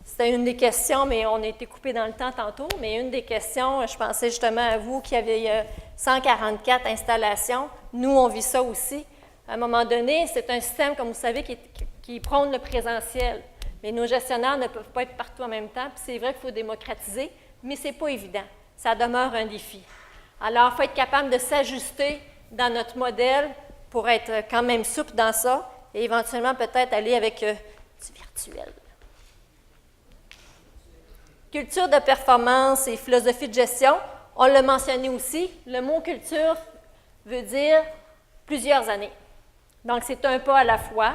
C'était une des questions, mais on a été coupé dans le temps tantôt, mais une des questions, je pensais justement à vous qui avez 144 installations. Nous, on vit ça aussi. À un moment donné, c'est un système, comme vous savez, qui prône le présentiel. Mais nos gestionnaires ne peuvent pas être partout en même temps, puis c'est vrai qu'il faut démocratiser, mais ce n'est pas évident. Ça demeure un défi. Alors, il faut être capable de s'ajuster dans notre modèle pour être quand même souple dans ça et éventuellement peut-être aller avec du virtuel. Culture de performance et philosophie de gestion, on l'a mentionné aussi, le mot culture veut dire plusieurs années. Donc, c'est un pas à la fois.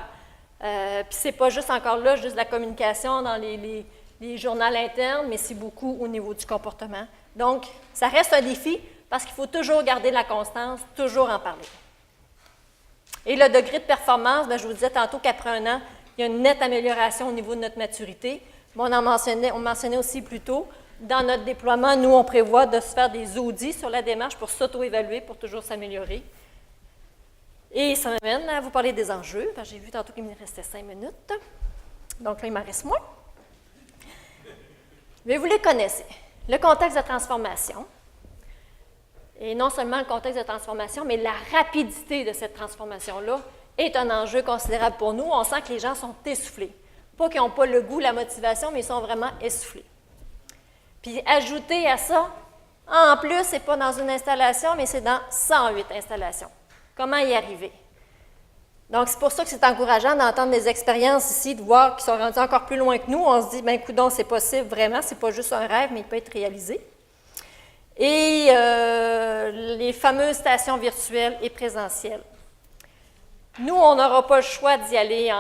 Puis, ce n'est pas juste encore là, juste la communication dans les journaux internes, mais c'est beaucoup au niveau du comportement. Donc, ça reste un défi parce qu'il faut toujours garder la constance, toujours en parler. Et le degré de performance, bien, je vous disais tantôt qu'après un an, il y a une nette amélioration au niveau de notre maturité. Mais on mentionnait aussi plus tôt, dans notre déploiement, nous, on prévoit de se faire des audits sur la démarche pour s'auto-évaluer, pour toujours s'améliorer. Et ça m'amène à vous parler des enjeux. J'ai vu tantôt qu'il me restait 5 minutes. Donc là, il m'en reste moins. Mais vous les connaissez. Le contexte de transformation. Et non seulement le contexte de transformation, mais la rapidité de cette transformation-là est un enjeu considérable pour nous. On sent que les gens sont essoufflés. Pas qu'ils n'ont pas le goût, la motivation, mais ils sont vraiment essoufflés. Puis ajouter à ça, en plus, ce n'est pas dans une installation, mais c'est dans 108 installations. Comment y arriver? Donc, c'est pour ça que c'est encourageant d'entendre des expériences ici, de voir qu'ils sont rendus encore plus loin que nous. On se dit, bien, coudonc, c'est possible, vraiment, c'est pas juste un rêve, mais il peut être réalisé. Et les fameuses stations virtuelles et présentielles. Nous, on n'aura pas le choix d'y aller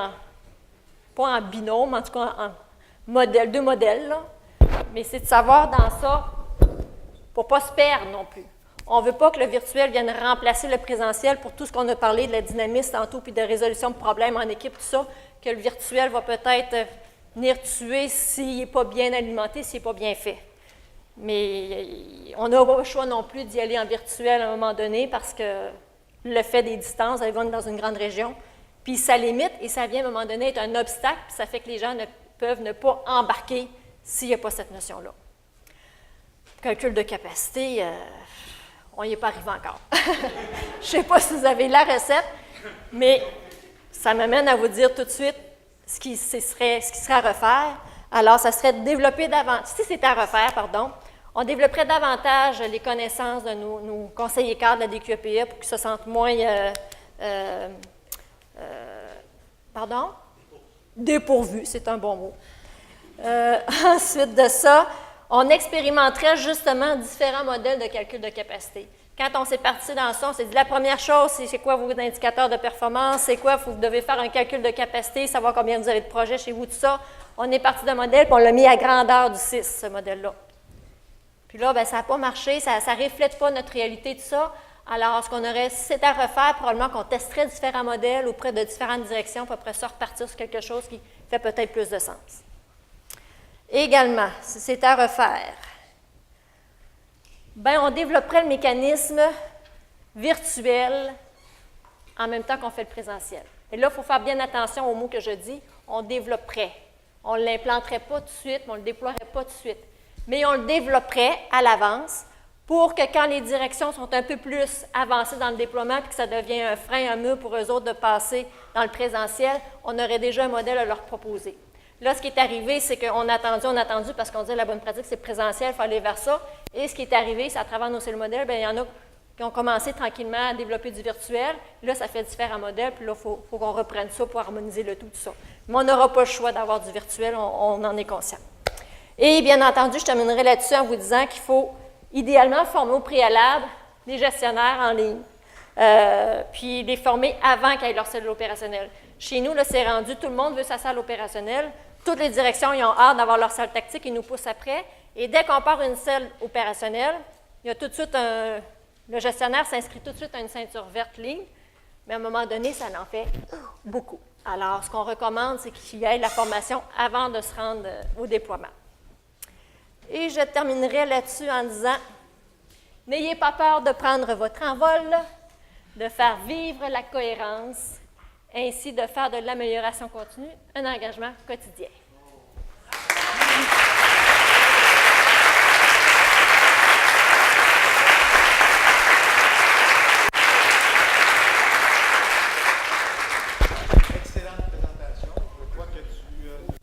pas en binôme, en tout cas en modèle, 2 modèles, là. Mais c'est de savoir dans ça, pour ne pas se perdre non plus. On ne veut pas que le virtuel vienne remplacer le présentiel pour tout ce qu'on a parlé de la dynamisme tantôt, puis de résolution de problèmes en équipe, tout ça, que le virtuel va peut-être venir tuer s'il n'est pas bien alimenté, s'il n'est pas bien fait. Mais on n'a pas le choix non plus d'y aller en virtuel à un moment donné parce que le fait des distances, elles vont dans une grande région, puis ça limite et ça vient à un moment donné être un obstacle, puis ça fait que les gens peuvent ne pas embarquer s'il n'y a pas cette notion-là. Calcul de capacité, on n'y est pas arrivé encore. Je ne sais pas si vous avez la recette, mais ça m'amène à vous dire tout de suite ce qui serait à refaire. Alors, ça serait de développer davantage, si c'était à refaire, pardon, on développerait davantage les connaissances de nos conseillers cadres de la DQEPE pour qu'ils se sentent moins, dépourvus, c'est un bon mot. Ensuite de ça, on expérimenterait justement différents modèles de calcul de capacité. Quand on s'est parti dans ça, on s'est dit la première chose, c'est quoi vos indicateurs de performance, c'est quoi, vous devez faire un calcul de capacité, savoir combien vous avez de projets chez vous, tout ça. On est parti d'un modèle, puis on l'a mis à grandeur du 6, ce modèle-là. Puis là, bien, ça n'a pas marché, ça ne reflète pas notre réalité, tout ça. Alors, ce qu'on aurait, si c'était à refaire, probablement qu'on testerait différents modèles auprès de différentes directions, puis après ça, repartir sur quelque chose qui fait peut-être plus de sens. Également, si c'était à refaire, bien, on développerait le mécanisme virtuel en même temps qu'on fait le présentiel. Et là, il faut faire bien attention aux mots que je dis. On développerait. On ne l'implanterait pas tout de suite, mais on ne le déploierait pas tout de suite. Mais on le développerait à l'avance pour que quand les directions sont un peu plus avancées dans le déploiement et que ça devient un frein, un mur pour eux autres de passer dans le présentiel, on aurait déjà un modèle à leur proposer. Là, ce qui est arrivé, c'est qu'on a attendu parce qu'on disait la bonne pratique, c'est présentiel, il faut aller vers ça. Et ce qui est arrivé, c'est à travers nos cellules modèles, bien, il y en a qui ont commencé tranquillement à développer du virtuel. Là, ça fait différents modèles, puis là, il faut qu'on reprenne ça pour harmoniser le tout ça. Mais on n'aura pas le choix d'avoir du virtuel, on en est conscient. Et bien entendu, je terminerai là-dessus en vous disant qu'il faut idéalement former au préalable des gestionnaires en ligne, puis les former avant qu'ils aient leur cellule opérationnelle. Chez nous, là, c'est rendu, tout le monde veut sa salle opérationnelle. Toutes les directions, ils ont hâte d'avoir leur salle tactique, ils nous poussent après. Et dès qu'on part une salle opérationnelle, il y a tout de suite le gestionnaire s'inscrit tout de suite à une ceinture verte ligne, mais à un moment donné, ça en fait beaucoup. Alors, ce qu'on recommande, c'est qu'il y ait la formation avant de se rendre au déploiement. Et je terminerai là-dessus en disant, n'ayez pas peur de prendre votre envol, de faire vivre la cohérence, ainsi de faire de l'amélioration continue un engagement quotidien. Excellente présentation. Je crois que tu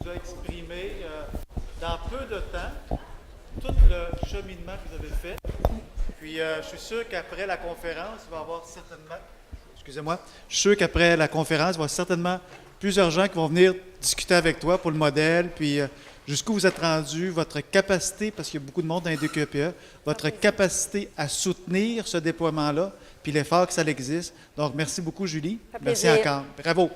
nous as exprimé dans peu de temps tout le cheminement que vous avez fait. Puis, je suis sûr qu'après la conférence, il va y avoir certainement... Excusez-moi. Je suis sûr qu'après la conférence, il va y avoir certainement plusieurs gens qui vont venir discuter avec toi pour le modèle, puis jusqu'où vous êtes rendu, votre capacité, parce qu'il y a beaucoup de monde dans les DQEPE, votre capacité à soutenir ce déploiement-là, puis l'effort que ça existe. Donc, merci beaucoup, Julie. Merci encore. Bravo.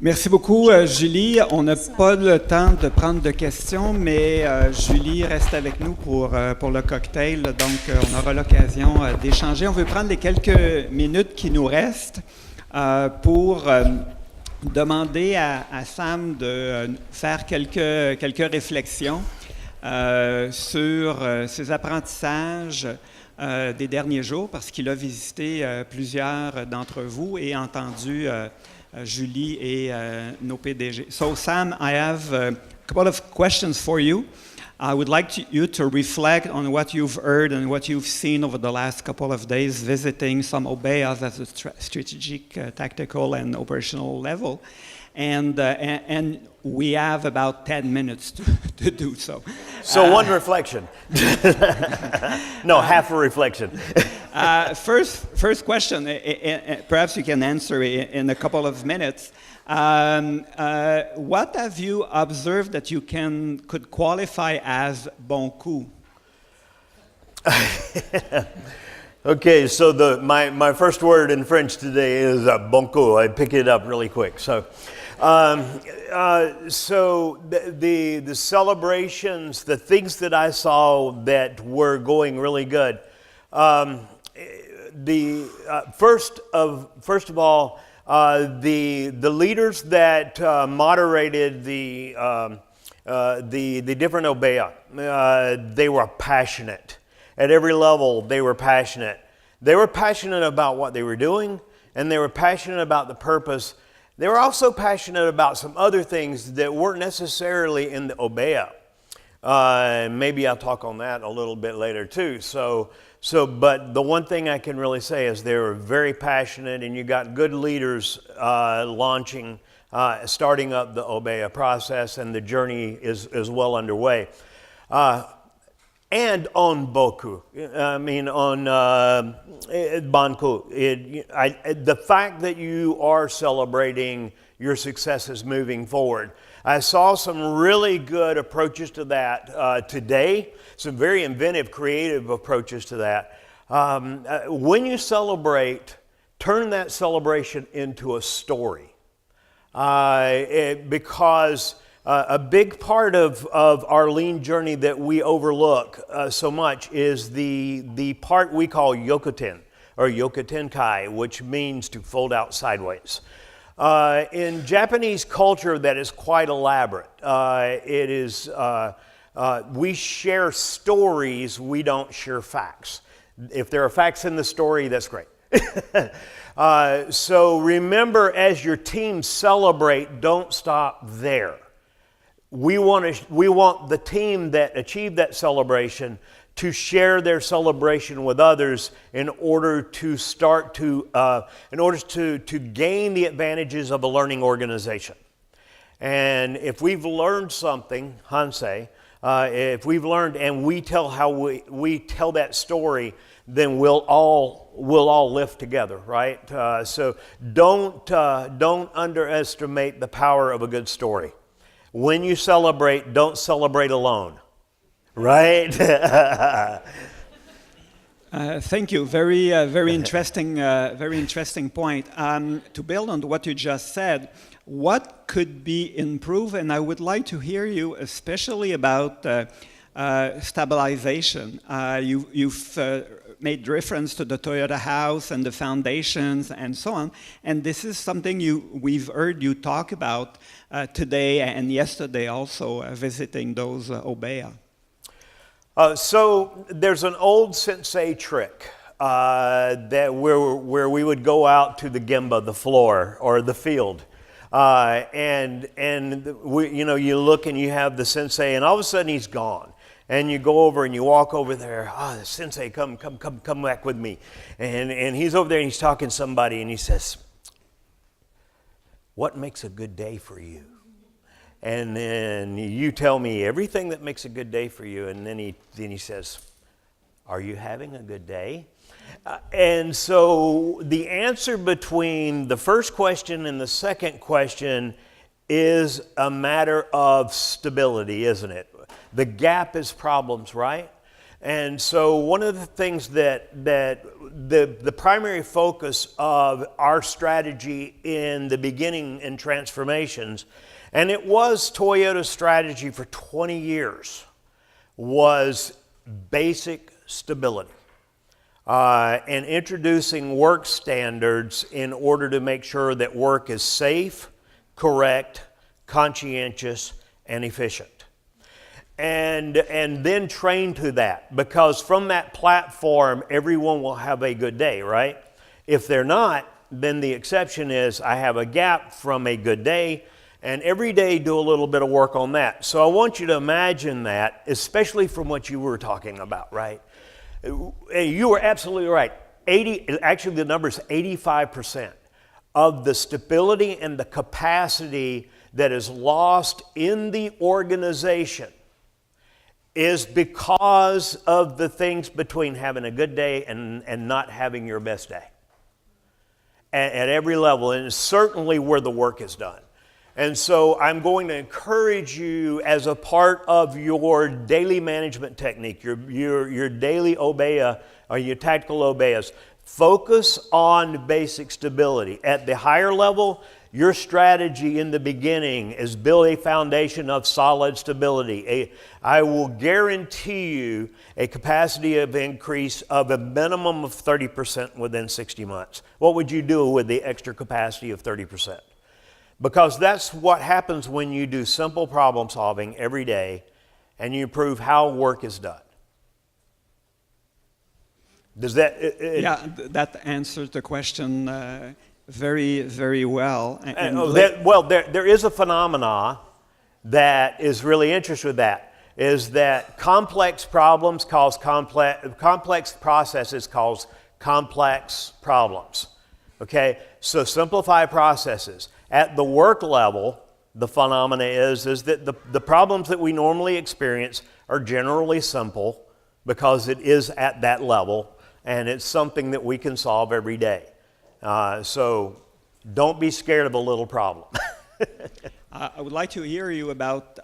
Merci beaucoup, Julie. On n'a pas le temps de prendre de questions, mais Julie reste avec nous pour le cocktail, donc on aura l'occasion d'échanger. On veut prendre les quelques minutes qui nous restent pour demander à Sam de faire quelques réflexions sur ses apprentissages des derniers jours, parce qu'il a visité plusieurs d'entre vous et entendu Julie et nos PDG. So Sam, I have a couple of questions for you. I would like you to reflect on what you've heard and what you've seen over the last couple of days visiting some OBEAs at the strategic, tactical, and operational level. And we have about 10 minutes to do so. So one reflection. No, half a reflection. First question, perhaps you can answer in a couple of minutes. What have you observed that you could qualify as bon coup? Okay, so my first word in French today is bon coup. I pick it up really quick. So, the celebrations, the things that I saw that were going really good. First of all, the leaders that moderated the different OBEA, they were passionate. At every level, they were passionate. They were passionate about what they were doing, and they were passionate about the purpose. They were also passionate about some other things that weren't necessarily in the OBEA. Maybe I'll talk on that a little bit later too. But the one thing I can really say is they were very passionate, and you got good leaders starting up the OBEA process, and the journey is well underway. And on beaucoup, on bon coup. The fact that you are celebrating your successes moving forward. I saw some really good approaches to that today, some very inventive, creative approaches to that. When you celebrate, turn that celebration into a story. Because a big part of our lean journey that we overlook so much is the part we call yokoten, or yokotenkai, which means to fold out sideways. In Japanese culture, that is quite elaborate. It is We share stories, we don't share facts. If there are facts in the story, that's great. So remember, as your team celebrate, don't stop there. We want the team that achieved that celebration to share their celebration with others in order to gain the advantages of a learning organization. And if we've learned something, Hansei, if we've learned and we tell how we tell that story, then we'll all lift together, right? So don't underestimate the power of a good story. When you celebrate, don't celebrate alone, right? Thank you. Very interesting point. To build on what you just said, what could be improved? And I would like to hear you, especially about stabilization. You've made reference to the Toyota House and the foundations and so on. And this is something we've heard you talk about today and yesterday also, visiting those Obeya. So there's an old sensei trick that where we would go out to the gemba, the floor, or the field. And you look and you have the sensei, and all of a sudden he's gone. And you go over and you walk over there. The sensei, come back with me. And he's over there and he's talking to somebody and he says, "What makes a good day for you?" And then you tell me everything that makes a good day for you. And then he says, "Are you having a good day?" And so the answer between the first question and the second question is a matter of stability, isn't it? The gap is problems, right? And so one of the things that the primary focus of our strategy in the beginning in transformations, and it was Toyota's strategy for 20 years, was basic stability. And introducing work standards in order to make sure that work is safe, correct, conscientious, and efficient. And then train to that, because from that platform, everyone will have a good day, right? If they're not, then the exception is I have a gap from a good day, and every day do a little bit of work on that. So I want you to imagine that, especially from what you were talking about, right? You were absolutely right. Actually the number is 85% of the stability and the capacity that is lost in the organization is because of the things between having a good day and not having your best day at every level, and it's certainly where the work is done. And so I'm going to encourage you, as a part of your daily management technique, your daily obeya or your tactical obeyas, focus on basic stability. At the higher level, your strategy in the beginning is build a foundation of solid stability. I will guarantee you a capacity of increase of a minimum of 30% within 60 months. What would you do with the extra capacity of 30%? Because that's what happens when you do simple problem solving every day and you improve how work is done. Does that... Yeah, that answers the question very, very well. There is a phenomena that is really interesting with that, is that complex problems cause complex processes cause complex problems. Okay, so simplify processes. At the work level, the phenomena is that the problems that we normally experience are generally simple because it is at that level, and it's something that we can solve every day. So don't be scared of a little problem. I would like to hear you about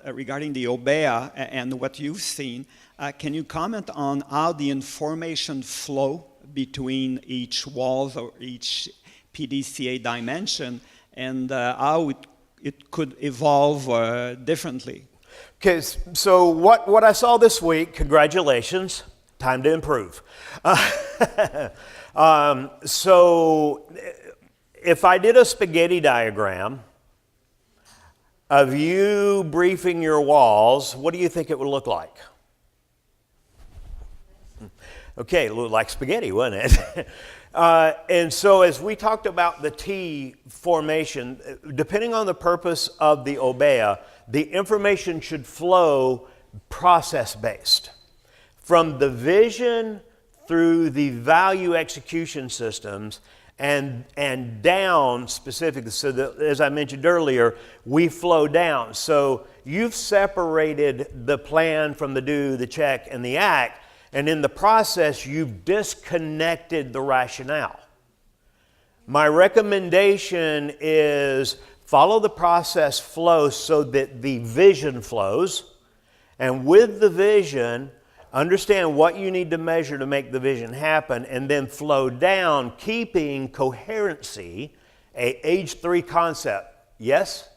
regarding the Obeya and what you've seen. Can you comment on how the information flow between each walls or each PDCA dimension and how it could evolve differently? Okay, so what I saw this week, congratulations, time to improve. So if I did a spaghetti diagram, of you briefing your walls, what do you think it would look like? Okay, it looked like spaghetti, wasn't it? And so as we talked about the T formation, depending on the purpose of the Obeah, the information should flow process-based. From the vision through the value execution systems and down specifically. So that, as I mentioned earlier, we flow down. So you've separated the plan from the do, the check, and the act, and in the process, you've disconnected the rationale. My recommendation is follow the process flow so that the vision flows, and with the vision, understand what you need to measure to make the vision happen, and then flow down, keeping coherency, a age 3 concept. Yes?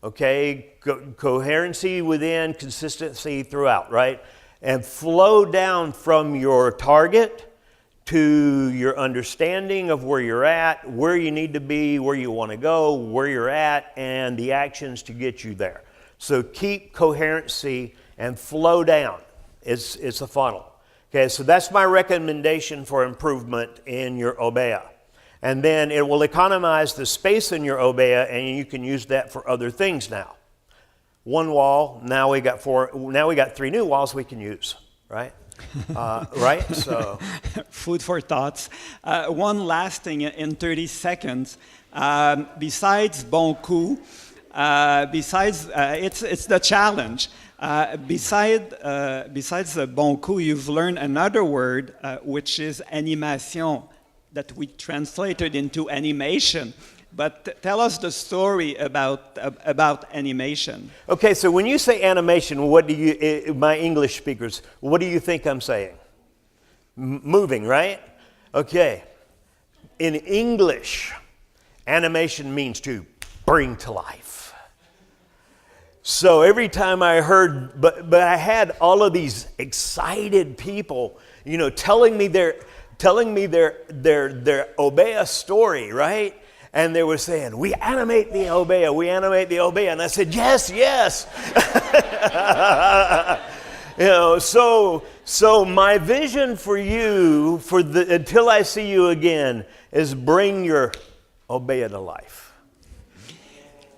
Okay, coherency within, consistency throughout, right? And flow down from your target to your understanding of where you're at, where you need to be, where you want to go, where you're at, and the actions to get you there. So keep coherency and flow down. It's a funnel. Okay, so that's my recommendation for improvement in your Obeah. And then it will economize the space in your Obeah, and you can use that for other things now. One wall, now we got 3 new walls we can use, right? Right? So food for thoughts. One last thing in 30 seconds. Besides bon coup, it's the challenge. Besides the bon coup, you've learned another word, which is animation, that we translated into animation. But tell us the story about animation. Okay, so when you say animation, what do you, my English speakers, what do you think I'm saying? Moving, right? Okay. In English, animation means to bring to life. So every time I heard, but I had all of these excited people, you know, telling me their Obeah story, right? And they were saying, we animate the Obeah. And I said, yes, yes. You know, so my vision for you, until I see you again, is bring your Obeah to life.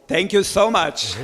Thank you so much.